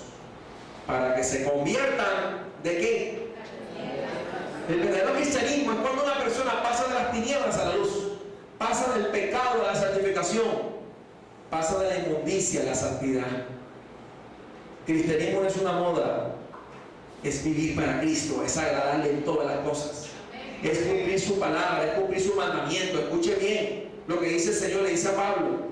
para que se conviertan ¿de qué? El verdadero cristianismo es cuando una persona pasa de las tinieblas a la luz, pasa del pecado a la santificación, pasa de la inmundicia a la santidad. Cristianismo no es una moda, es vivir para Cristo, es agradarle en todas las cosas, es cumplir su palabra, es cumplir su mandamiento. Escuche bien lo que dice el Señor, le dice a Pablo: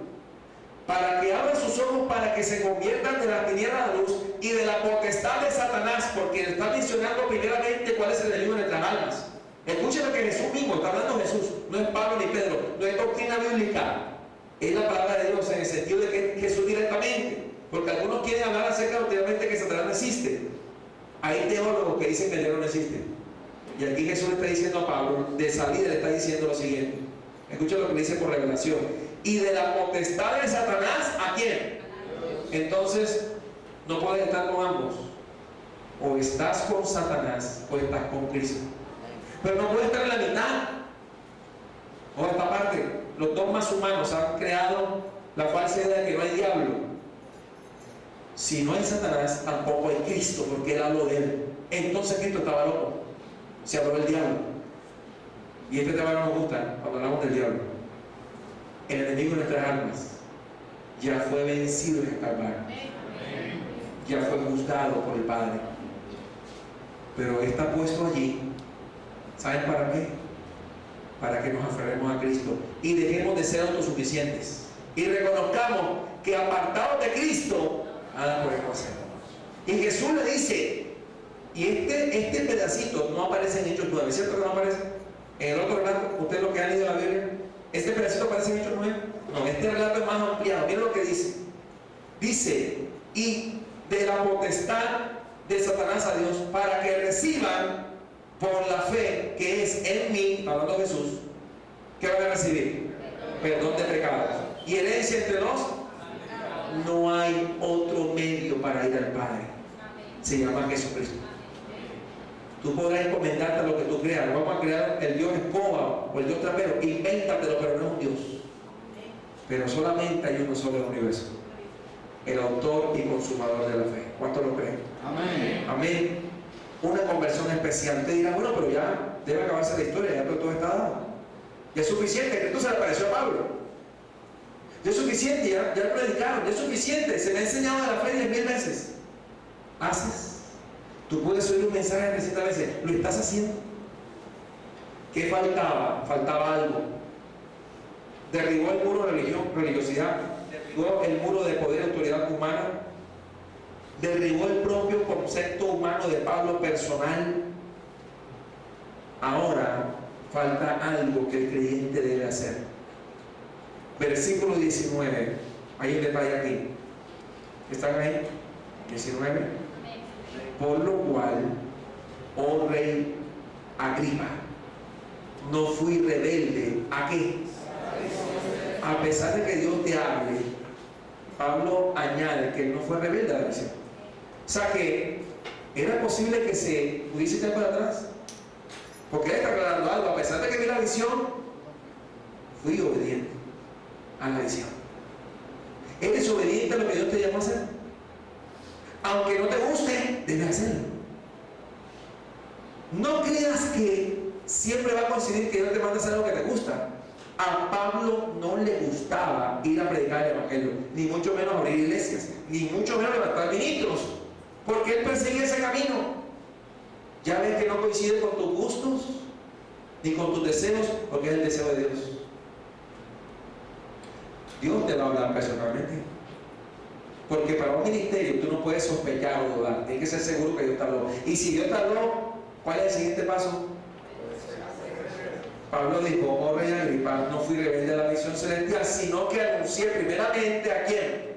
para que abra sus ojos, para que se conviertan de la tiniebla a la luz y de la potestad de Satanás, porque está mencionando primeramente cuál es el enemigo de nuestras almas. Escuchen lo que Jesús mismo está hablando. Jesús, no es Pablo ni Pedro, no es doctrina bíblica, es la palabra de Dios, en el sentido de que Jesús directamente, porque algunos quieren hablar acerca de que Satanás no existe. Hay teólogos que dicen que el diablo no existe, y aquí Jesús le está diciendo a Pablo, de salida le está diciendo lo siguiente. Escuchen lo que dice por revelación: y de la potestad de Satanás, ¿a quién? Entonces, no puedes estar con ambos. O estás con Satanás o estás con Cristo. Pero no puedes estar en la mitad. O esta parte, los dogmas humanos han creado la falsa idea de que no hay diablo. Si no hay Satanás, tampoco hay Cristo, porque él habló de él. Entonces Cristo estaba loco. Se habló del diablo. Y este tema no nos gusta cuando hablamos del diablo. El enemigo de nuestras almas ya fue vencido en el Calvario, ya fue juzgado por el Padre, pero está puesto allí. ¿Saben para qué? Para que nos aferremos a Cristo y dejemos de ser autosuficientes y reconozcamos que apartados de Cristo nada podemos hacer. Y Jesús le dice, y este pedacito no aparece en Hechos 9, ¿cierto que no aparece? En el otro relato, ustedes lo que han leído la Biblia, este pedacito aparece en Hechos 9. No, este relato es más ampliado. Miren lo que dice. Dice: y de la potestad de Satanás a Dios, para que reciban por la fe que es en mí, hablando de Jesús, ¿qué van a recibir? Perdón de pecados y herencia entre los. No hay otro medio para ir al Padre. Se llama Jesucristo. Tú podrás encomendarte a lo que tú creas. Vamos a crear el Dios escoba o el Dios trapero. Invéntatelo, pero no es un Dios. Pero solamente hay uno solo en el universo: el autor y consumador de la fe. ¿Cuántos lo creen? Amén. Amén. Una conversión especial. Te dirá: bueno, pero ya debe acabarse la historia, ya todo está dado. Ya es suficiente. Cristo se le apareció a Pablo. Ya es suficiente, ya predicaron, ya es suficiente. Se me ha enseñado de la fe 10,000 veces. ¿Haces? Tú puedes oír un mensaje 300 veces. ¿Lo estás haciendo? ¿Qué faltaba? Faltaba algo. Derribó el muro de religiosidad, derribó el muro de poder y autoridad humana, derribó el propio concepto humano de Pablo personal. Ahora falta algo que el creyente debe hacer. Versículo 19, hay un detalle aquí. ¿Están ahí? 19. Por lo cual, oh rey Agripa, no fui rebelde. ¿A qué? A pesar de que Dios te hable, Pablo añade que él no fue rebelde a la visión. O sea que era posible que se pudiese echar para atrás, porque él está aclarando algo. A pesar de que vi la visión, fui obediente a la visión. ¿Eres obediente a lo que Dios te llamó a hacer? Aunque no te guste, debes hacerlo. No creas que siempre va a coincidir que Dios te manda a hacer algo que te gusta. A Pablo no le gustaba ir a predicar el evangelio, ni mucho menos abrir iglesias, ni mucho menos levantar ministros, porque él perseguía ese camino. Ya ves que no coincide con tus gustos ni con tus deseos, porque es el deseo de Dios. Dios te va a hablar personalmente. Porque para un ministerio tú no puedes sospechar o dudar. Tienes que ser seguro que Dios te habló. Y si Dios te habló, ¿cuál es el siguiente paso? Pablo dijo: oh rey Agripa, no fui rebelde a la visión celestial, sino que anuncié primeramente ¿a quién?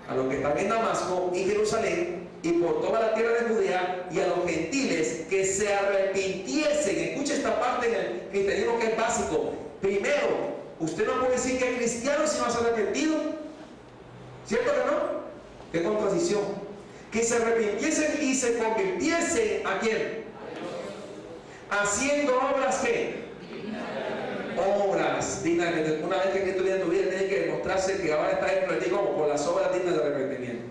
A los que están en Damasco y Jerusalén y por toda la tierra de Judea y a los gentiles que se arrepintiesen. Escucha esta parte en el cristianismo que es básico. Primero, usted no puede decir que es cristiano si no se ha arrepentido. ¿Cierto que no? ¿Qué contradicción? Que se arrepintiesen y se convirtiesen ¿a quién? Haciendo obras ¿qué? Obras dignas. Una vez que Cristo viene en tu vida, tiene que demostrarse que ahora estás en ti como por las obras dignas de arrepentimiento.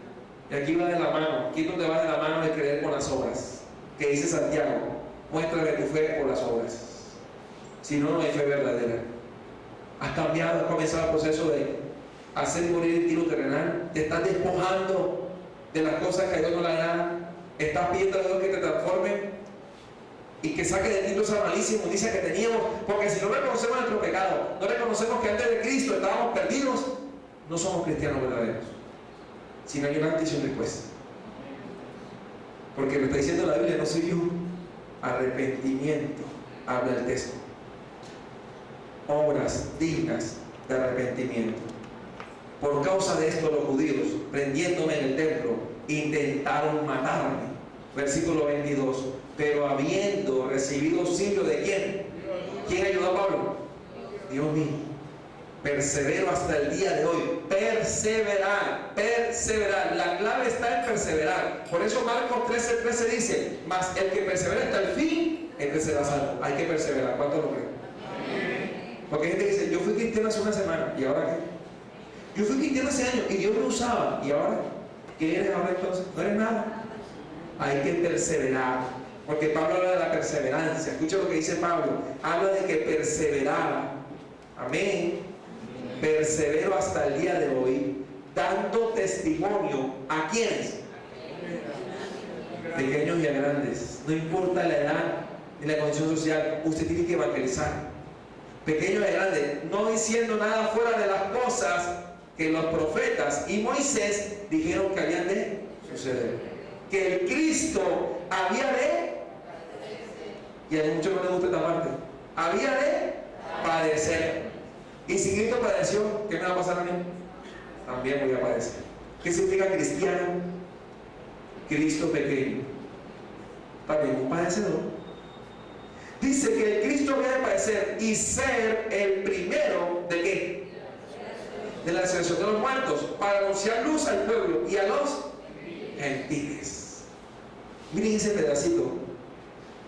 Y aquí va de la mano. Aquí no te va de la mano de creer con las obras. Que dice Santiago: muéstrame tu fe por las obras. Si no, no hay fe verdadera. Has cambiado, has comenzado el proceso de hacer morir el tiro terrenal. Te estás despojando de las cosas que a Dios no le agradan. Estás pidiendo a Dios que te transforme y que saque de ti toda esa malicia y inmundicia que teníamos, porque si no reconocemos nuestro pecado, no reconocemos que antes de Cristo estábamos perdidos, no somos cristianos verdaderos. Si no hay un antes y un después. Porque lo está diciendo la Biblia, no soy yo. Arrepentimiento, habla el texto. Obras dignas de arrepentimiento. Por causa de esto los judíos, prendiéndome en el templo, intentaron matarme. Versículo 22. Pero habiendo recibido auxilio ¿de quién? ¿Quién ayudó a Pablo? Dios mismo. Persevero hasta el día de hoy. Perseverar, perseverar. La clave está en perseverar. Por eso Marcos 13:13 dice: mas el que persevera hasta el fin, este será salvo. Hay que perseverar. ¿Cuánto lo creen? Porque hay gente que dice: yo fui cristiano hace una semana, ¿y ahora qué? Yo fui cristiano hace años y Dios me usaba, ¿y ahora? ¿Qué eres ahora entonces? No eres nada. Hay que perseverar. Porque Pablo habla de la perseverancia. Escucha lo que dice Pablo. Habla de que perseveraba. Amén. Persevero hasta el día de hoy, dando testimonio ¿a quiénes? Pequeños y a grandes. No importa la edad ni la condición social, usted tiene que evangelizar. Pequeños y grandes, no diciendo nada fuera de las cosas que los profetas y Moisés dijeron que habían de suceder. Que el Cristo había de, y a muchos no les gusta esta parte, había de padecer. Y si Cristo padeció, ¿qué me va a pasar a mí? También voy a padecer. ¿Qué significa cristiano? Cristo pequeño. También un padecedor. Dice que el Cristo había de padecer y ser el primero ¿de qué? De la resurrección de los muertos, para anunciar luz al pueblo y a los gentiles. Miren ese pedacito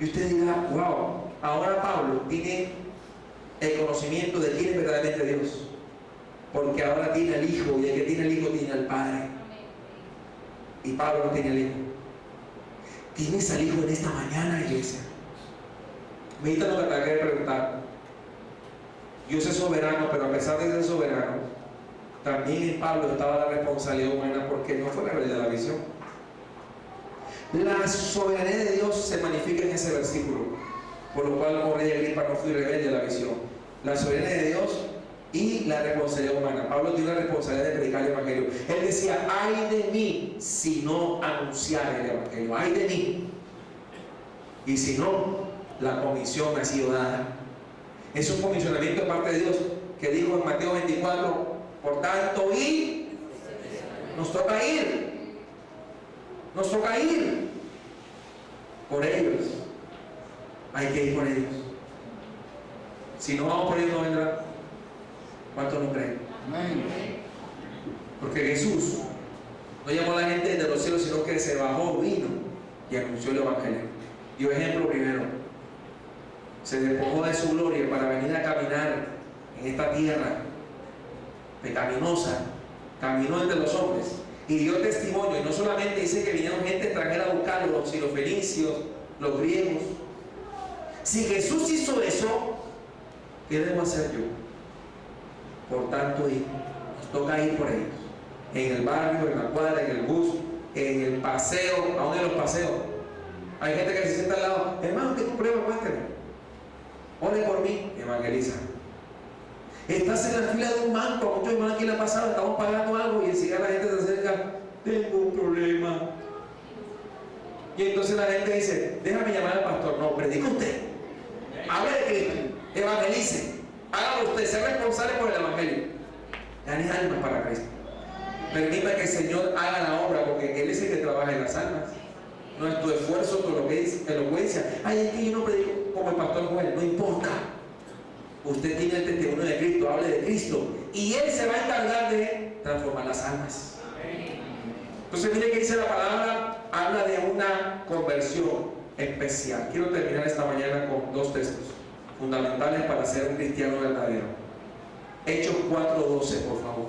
y usted dirá: wow, ahora Pablo tiene el conocimiento de quién es verdaderamente Dios, porque ahora tiene al Hijo, y el que tiene al Hijo tiene al Padre. Y Pablo no tiene al Hijo. ¿Tienes al Hijo en esta mañana, iglesia? Medita lo que te acabo de preguntar. Dios es soberano, pero a pesar de ser soberano, también en Pablo estaba la responsabilidad humana, porque no fue rebelde a la visión. La soberanía de Dios se magnifica en ese versículo, por lo cual, como rey Agripa, no fui rebelde a la visión. La soberanía de Dios y la responsabilidad humana. Pablo tiene la responsabilidad de predicar el Evangelio. Él decía: ay de mí si no anunciar el Evangelio, ay de mí. Y si no, la comisión me ha sido dada. Es un comisionamiento de parte de Dios, que dijo en Mateo 24: por tanto, y nos toca ir. Nos toca ir por ellos. Hay que ir por ellos. Si no vamos por ellos, no vendrán. ¿Cuántos no creen? Amén. Porque Jesús no llamó a la gente de los cielos, sino que se bajó, vino y anunció el Evangelio. Dio ejemplo primero. Se despojó de su gloria para venir a caminar en esta tierra pecaminosa. Caminó entre los hombres y dio testimonio. Y no solamente dice que vinieron gente extranjera a buscarlo, si los fenicios, los griegos. Si Jesús hizo eso, ¿qué debo hacer yo? Por tanto, nos toca ir por ellos. En el barrio, en la cuadra, en el bus, en el paseo, aún en los paseos. Hay gente que se sienta al lado: hermano, tengo un problema, cuénteme. Ore por mí, evangeliza. Estás en la fila de un banco, a muchos hermanos aquí le ha pasado, estamos pagando algo y enseguida la gente se acerca, tengo un problema. Y entonces la gente dice, déjame llamar al pastor. No, predica usted. Hable de Cristo, evangelice, hágalo usted, sea responsable por el evangelio. Gane almas para Cristo. Permita que el Señor haga la obra, porque Él es el que trabaja en las almas. No es tu esfuerzo, tu elocuencia. Ay, es que yo no predico como el pastor Joel. No importa. Usted tiene el testimonio de Cristo, hable de Cristo. Y Él se va a encargar de transformar las almas. Entonces, mire que dice la palabra, habla de una conversión especial. Quiero terminar esta mañana con dos textos fundamentales para ser un cristiano verdadero. Hechos 4:12, por favor.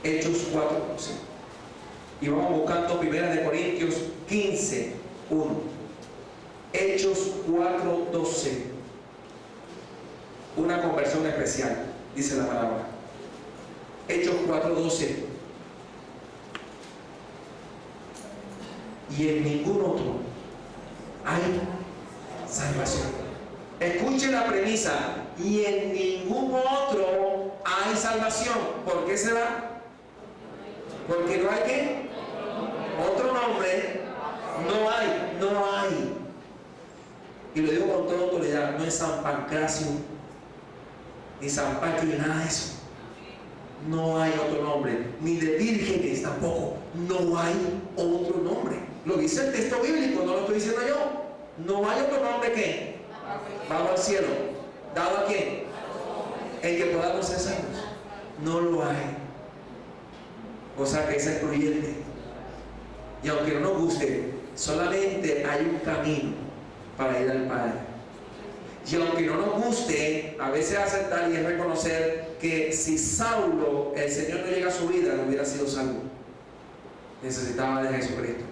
Hechos 4:12. Y vamos buscando 1 Corintios 15:1. Hechos 4:12. Una conversión especial, dice la palabra. Hechos 4:12. Y en ningún otro hay salvación. Escuche la premisa. Y en ningún otro hay salvación. ¿Por qué será? Porque no hay ¿qué? Otro nombre. No hay. Y lo digo con toda autoridad. No es San Pancracio ni San Pacho ni nada de eso. No hay otro nombre, ni de vírgenes tampoco. No hay otro nombre. Lo dice el texto bíblico, no lo estoy diciendo yo. No hay otro nombre que bajo al cielo. ¿Dado a quién? El que podamos ser salvos. No lo hay. O sea que es excluyente. Y aunque no nos guste, solamente hay un camino para ir al Padre. Y aunque no nos guste, a veces aceptar y es reconocer que si Saulo, el Señor no llega a su vida, no hubiera sido salvo. Necesitaba de Jesucristo.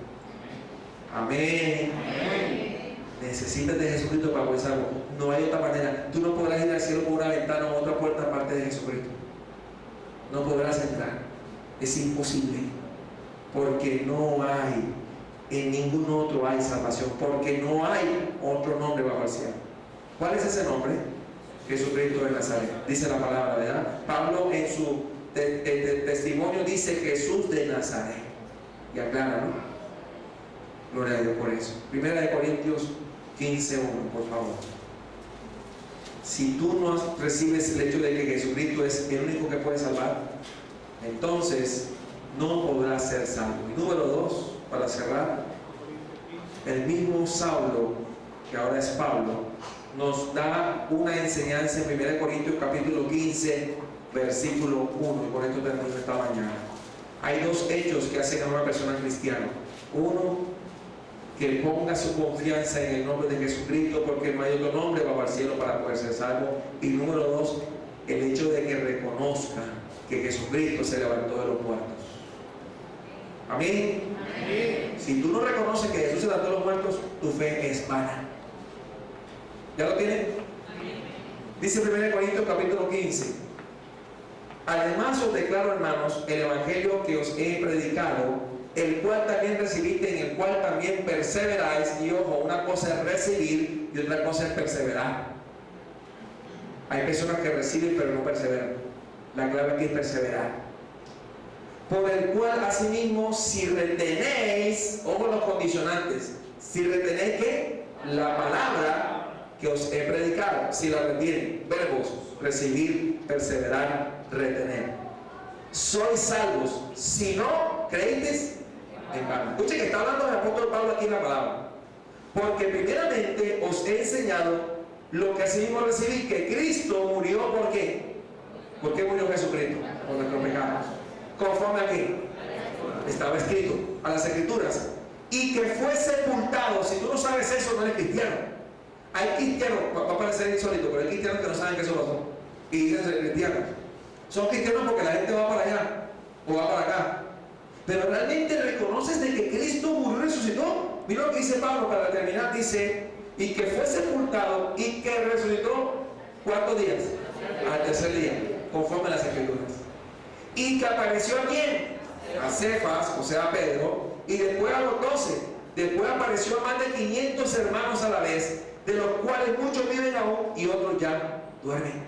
Amén. Necesitas de Jesucristo para poder salvo. No hay otra manera. Tú no podrás ir al cielo por una ventana o otra puerta aparte de Jesucristo. No podrás entrar. Es imposible. Porque no hay, en ningún otro hay salvación. Porque no hay otro nombre bajo el cielo. ¿Cuál es ese nombre? Jesucristo de Nazaret. Dice la palabra, ¿verdad? Pablo en su testimonio dice Jesús de Nazaret. Y aclara, ¿no? Gloria a Dios por eso. 1 Corintios 15:1, por favor. Si tú no recibes el hecho de que Jesucristo es el único que puede salvar, entonces no podrás ser salvo. Y número 2, para cerrar, el mismo Saulo, que ahora es Pablo, nos da una enseñanza en 1 Corintios capítulo 15, versículo 1, y con esto termino esta mañana. Hay dos hechos que hacen a una persona cristiana. Uno, que ponga su confianza en el nombre de Jesucristo, porque no hay otro nombre bajo el cielo para poder ser salvo. Y número 2, el hecho de que reconozca que Jesucristo se levantó de los muertos. Amén. Amén. Si tú no reconoces que Jesús se levantó de los muertos, tu fe es vana. ¿Ya lo tienen? Dice 1 Corintios capítulo 15. Además os declaro, hermanos, el evangelio que os he predicado, el cual también recibiste, en el cual también perseveráis. Y ojo, una cosa es recibir y otra cosa es perseverar. Hay personas que reciben pero no perseveran. La clave aquí es perseverar. Por el cual asimismo, si retenéis, ojo los condicionantes, si retenéis ¿qué? La palabra que os he predicado. Si la retienen, verbos, recibir, perseverar, retener. Sois salvos, si no creéis en vano. Escuchen que está hablando el apóstol Pablo aquí en la palabra. Porque primeramente os he enseñado lo que asimismo recibí, que Cristo murió. ¿Por qué? ¿Por qué murió Jesucristo? Por nuestros pecados. ¿Conforme a qué? Estaba escrito, a las Escrituras. Y que fue sepultado. Si tú no sabes eso, no eres cristiano. Hay cristianos, va a parecer insólito, pero hay cristianos que no saben que eso pasó y dicen ser cristianos. Son cristianos porque la gente va para allá o va para acá. Pero realmente reconoces de que Cristo murió y resucitó. Mira lo que dice Pablo para terminar. Dice, y que fue sepultado y que resucitó, ¿cuántos días? Al tercer día, conforme a las Escrituras. Y que apareció a quién? A Cefas, o sea a Pedro, y después a los 12. Después apareció a más de 500 hermanos a la vez, de los cuales muchos viven aún y otros ya duermen.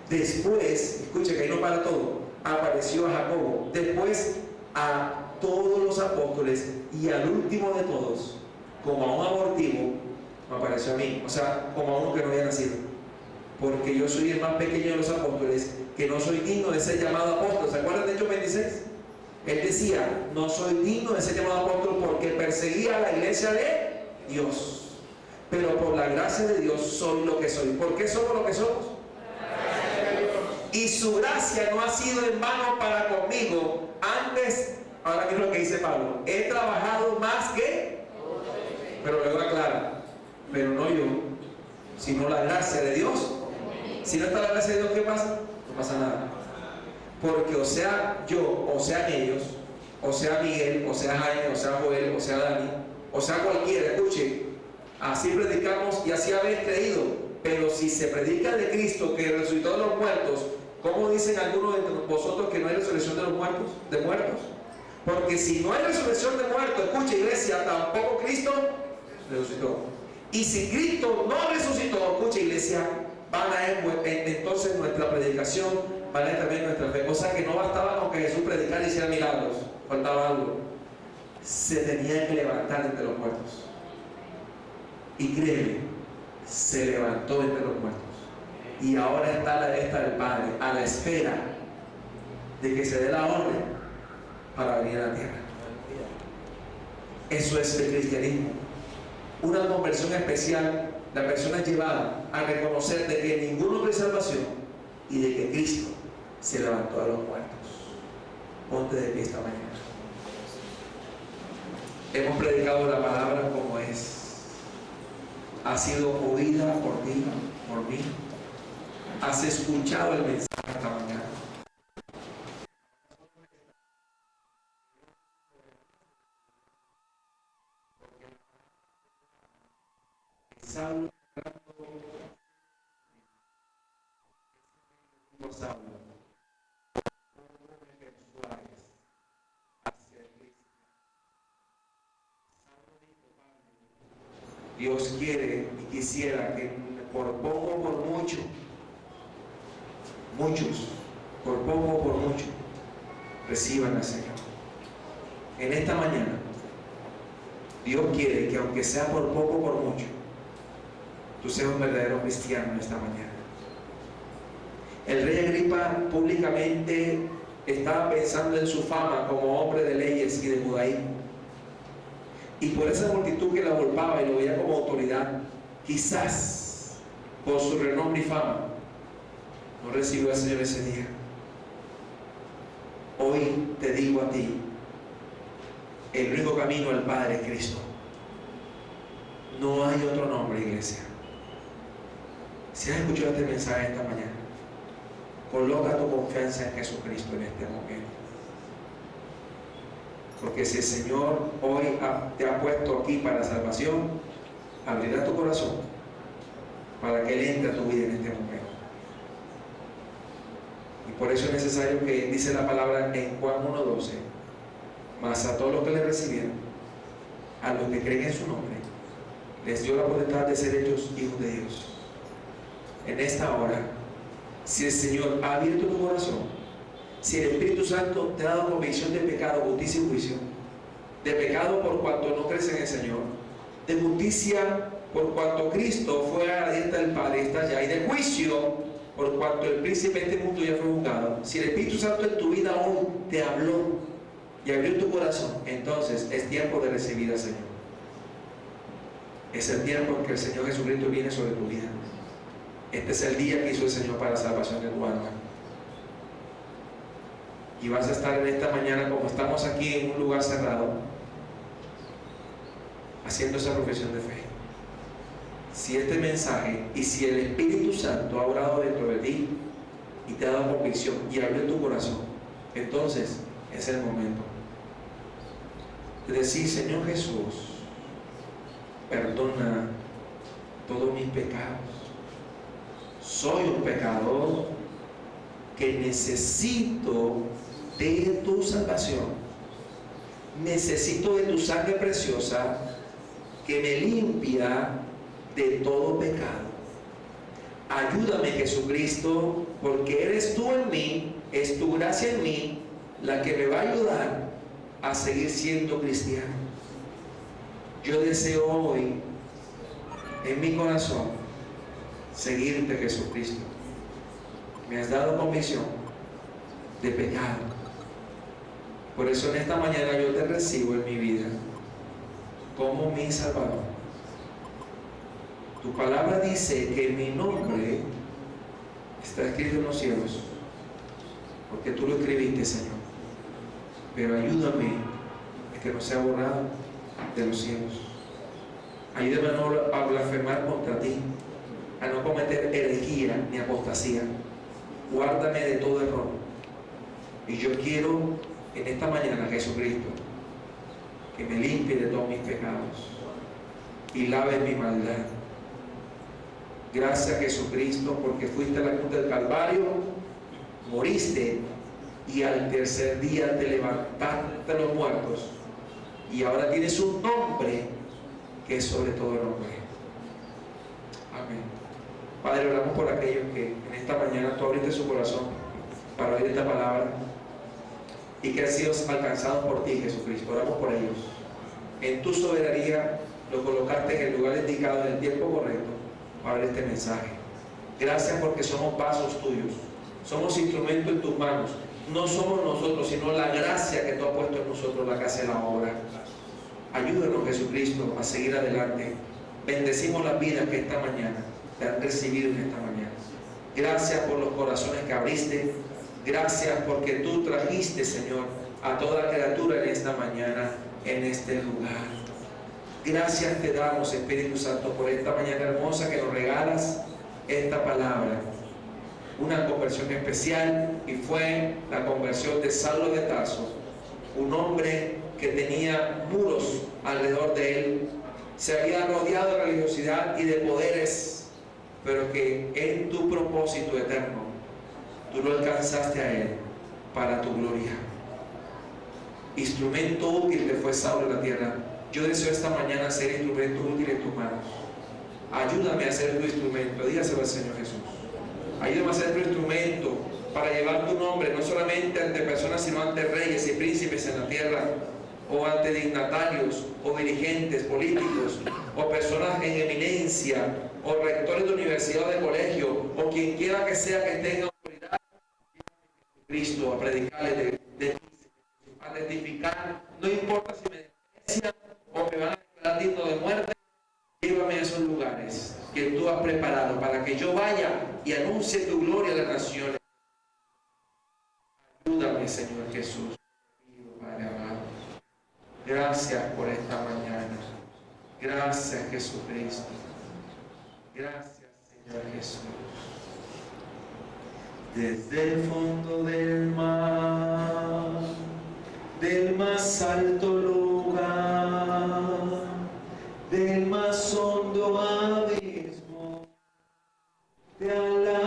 Después, escuche que ahí no para todo, apareció a Jacobo, después a todos los apóstoles y al último de todos, como a un abortivo, me apareció a mí, o sea, como a uno que no había nacido, porque yo soy el más pequeño de los apóstoles, que no soy digno de ser llamado apóstol. ¿Se acuerdan de Hechos 26? Él decía, no soy digno de ser llamado apóstol porque perseguía a la iglesia de Dios, pero por la gracia de Dios soy lo que soy. ¿Por qué somos lo que somos? Y su gracia no ha sido en vano para conmigo. Antes, ahora mismo lo que dice Pablo, he trabajado más que, pero luego aclara, pero no yo, sino la gracia de Dios. Si no está la gracia de Dios, ¿qué pasa? No pasa nada. Porque o sea yo, o sean ellos, o sea Miguel, o sea Jaime, o sea Joel, o sea Dani, o sea cualquiera, escuche, así predicamos y así habéis creído. Pero si se predica de Cristo que resucitó de los muertos, ¿cómo dicen algunos de vosotros que no hay resurrección de los muertos? De muertos. Porque si no hay resurrección de muertos, escucha iglesia, tampoco Cristo resucitó. Y si Cristo no resucitó, escucha iglesia, van a entonces nuestra predicación, van a también nuestra fe. O sea que no bastaba con que Jesús predicara y hiciera milagros, faltaba algo. Se tenía que levantar entre los muertos. Y créeme, se levantó entre los muertos. Y ahora está a la derecha del Padre, a la espera de que se dé la orden para venir a la tierra. Eso es el cristianismo. Una conversión especial, la persona es llevada a reconocer de que ninguno hay salvación y de que Cristo se levantó de los muertos. Ponte de pie esta mañana. Hemos predicado la palabra como es. Ha sido oída por ti, por mí. Has escuchado el mensaje esta mañana. Saulo, Dios quiere y quisiera que por poco o por mucho, muchos, por poco o por mucho, reciban al Señor. En esta mañana, Dios quiere que aunque sea por poco o por mucho, tú seas un verdadero cristiano en esta mañana. El rey Agripa públicamente estaba pensando en su fama como hombre de leyes y de judaísmo. Y por esa multitud que la golpeaba y lo veía como autoridad, quizás por su renombre y fama, no recibió al Señor ese día. Hoy te digo a ti, el único camino al Padre es Cristo. No hay otro nombre, iglesia. Si has escuchado este mensaje esta mañana, coloca tu confianza en Jesucristo en este momento. Porque si el Señor hoy te ha puesto aquí para salvación, abrirá tu corazón para que Él entre a tu vida en este momento. Y por eso es necesario que dice la palabra en Juan 1:12, mas a todos los que le recibieron, a los que creen en su nombre, les dio la potestad de ser hechos hijos de Dios. En esta hora, si el Señor ha abierto tu corazón, si el Espíritu Santo te ha dado convicción de pecado, justicia y juicio, de pecado por cuanto no crees en el Señor, de justicia por cuanto Cristo fue a la diestra del Padre y está allá, y de juicio por cuanto el príncipe de este mundo ya fue juzgado, si el Espíritu Santo en tu vida hoy te habló y abrió tu corazón, entonces es tiempo de recibir al Señor. Es el tiempo en que el Señor Jesucristo viene sobre tu vida. Este es el día que hizo el Señor para la salvación de tu alma. Y vas a estar en esta mañana, como estamos aquí en un lugar cerrado, haciendo esa profesión de fe. Si este mensaje y si el Espíritu Santo ha orado dentro de ti y te ha dado convicción y abrió tu corazón, entonces es el momento de decir: Señor Jesús, perdona todos mis pecados. Soy un pecador que necesito de tu salvación. Necesito de tu sangre preciosa que me limpia de todo pecado. Ayúdame, Jesucristo, porque eres tú en mí, es tu gracia en mí la que me va a ayudar a seguir siendo cristiano. Yo deseo hoy en mi corazón seguirte, Jesucristo. Me has dado convicción de pecado. Por eso en esta mañana yo te recibo en mi vida como mi Salvador. Tu palabra dice que mi nombre está escrito en los cielos, porque tú lo escribiste, Señor. Pero ayúdame a que no sea borrado de los cielos. Ayúdame a no blasfemar contra ti, a no cometer herejía ni apostasía. Guárdame de todo error. Y yo quiero en esta mañana, Jesucristo, que me limpie de todos mis pecados y lave mi maldad. Gracias, Jesucristo, porque fuiste a la cruz del Calvario, moriste y al tercer día te levantaste de los muertos, y ahora tienes un nombre que es sobre todo nombre. Amén. Padre, oramos por aquellos que en esta mañana tú abriste su corazón para oír esta palabra y que han sido alcanzados por ti, Jesucristo. Oramos por ellos. En tu soberanía lo colocaste en el lugar indicado, en el tiempo correcto, para este mensaje. Gracias porque somos vasos tuyos, somos instrumentos en tus manos. No somos nosotros, sino la gracia que tú has puesto en nosotros la que hace la obra. Ayúdanos, Jesucristo, a seguir adelante. Bendecimos las vidas que esta mañana te han recibido en esta mañana. Gracias por los corazones que abriste. Gracias porque tú trajiste, Señor, a toda criatura en esta mañana, en este lugar. Gracias te damos, Espíritu Santo, por esta mañana hermosa que nos regalas esta palabra. Una conversión especial, y fue la conversión de Saulo de Tarso, un hombre que tenía muros alrededor de él, se había rodeado de religiosidad y de poderes, pero que en tu propósito eterno tú lo alcanzaste a él para tu gloria. Instrumento útil te fue Saulo en la tierra. Yo deseo esta mañana ser instrumento útil en tus manos. Ayúdame a ser tu instrumento. Dígaselo al Señor Jesús. Ayúdame a ser tu instrumento para llevar tu nombre, no solamente ante personas, sino ante reyes y príncipes en la tierra, o ante dignatarios, o dirigentes políticos, o personas en eminencia, o rectores de universidad o de colegio, o quien quiera que sea que tenga autoridad, Cristo, a predicarle de ti, a testificar. No importa si me desprecian o me van a declarar digno de muerte. Llévame a esos lugares que tú has preparado para que yo vaya y anuncie tu gloria a las naciones. Ayúdame, Señor Jesús. Padre amado. Gracias por esta mañana. Gracias, Jesucristo. Gracias, Señor Jesús. Desde el fondo del mar, del más alto lugar, del más hondo abismo, te alabaré.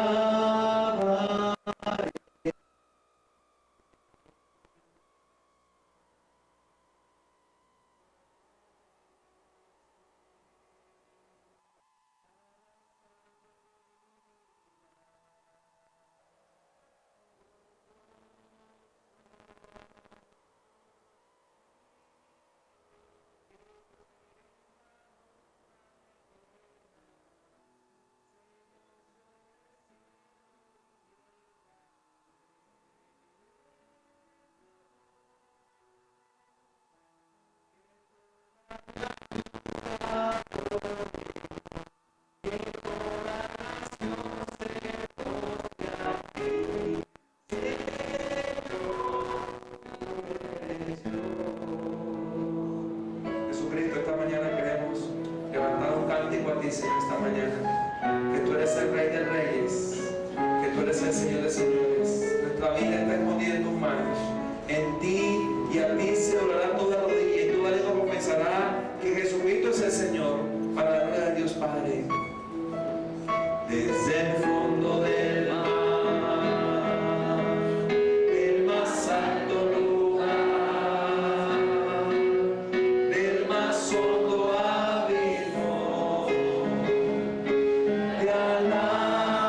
Jesucristo, esta mañana queremos levantar un cántico a ti, Señor, esta mañana, que tú eres el Rey de Reyes, que tú eres el Señor de Señores. Nuestra vida está escondida en tus manos. En ti y a ti se doblará toda rodilla y toda lengua confesará que Jesucristo es el Señor, para la gloria de Dios Padre. Desde el fondo del mar, del más alto lugar, del más hondo abismo, te alabaré.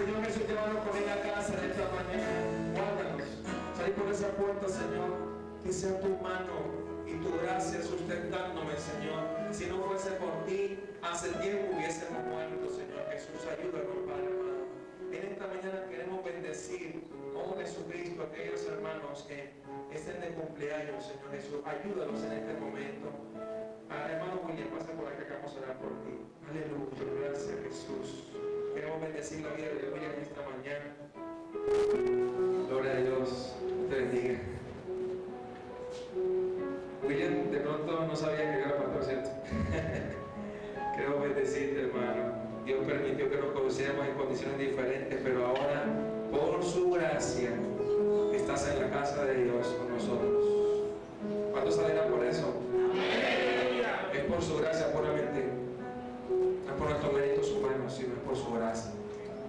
Señor Jesús, llévanos con él a casa en esta mañana. Guárdanos. Salir por esa puerta, Señor. Que sea tu mano y tu gracia sustentándome, Señor. Si no fuese por ti, hace tiempo hubiésemos muerto, Señor Jesús. Ayúdanos, Padre amado. En esta mañana queremos bendecir, oh Jesucristo, a aquellos hermanos que estén de cumpleaños, Señor Jesús. Ayúdanos en este momento. Hermano William, pasa por acá que vamos a orar por ti. Aleluya, gracias Jesús. Queremos bendecir la vida de William esta mañana. Gloria a Dios, te bendiga. William de pronto no sabía que era pastor, ¿cierto? Queremos bendecirte, hermano. Dios permitió que nos conociéramos en condiciones diferentes, pero ahora, por su gracia, estás en la casa de Dios con nosotros. ¿Cuántos saldrán por eso? Es por su gracia puramente. No es por nuestros méritos humanos, sino es por su gracia.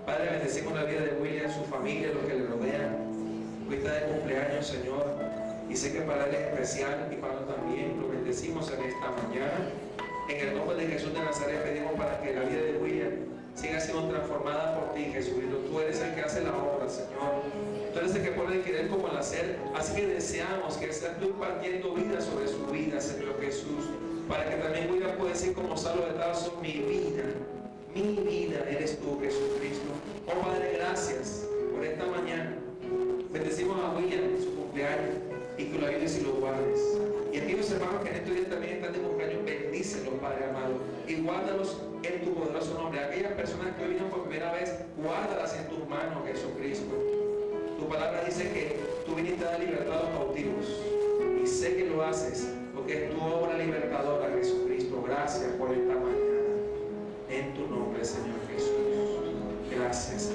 Padre, bendecimos la vida de William, su familia, los que le rodean. Hoy está de cumpleaños, Señor. Y sé que para él es especial y para nosotros también. Lo bendecimos en esta mañana. En el nombre de Jesús de Nazaret pedimos para que la vida de William siga siendo transformada por ti, Jesucristo. Tú eres el que hace la obra, Señor. Tú eres el que pone el querer como el hacer. Así que deseamos que seas tú impartiendo vida sobre su vida, Señor Jesús. Para que también William pueda decir como Saulo de Tarso, mi vida eres tú, Jesucristo. Oh Padre, gracias por esta mañana. Bendecimos a William en su cumpleaños y que lo ayudes y lo guardes. Y aquellos hermanos que en estos días también están de cumpleaños, bendícelos, Padre amado, y guárdalos en tu poderoso nombre. Aquellas personas que hoy vienen por primera vez, guárdalas en tus manos, Jesucristo. Tu palabra dice que tú viniste a dar libertad a los cautivos, y sé que lo haces porque es tu obra libertadora, Jesucristo. Gracias por esta mañana. En tu nombre, Señor Jesús. Gracias.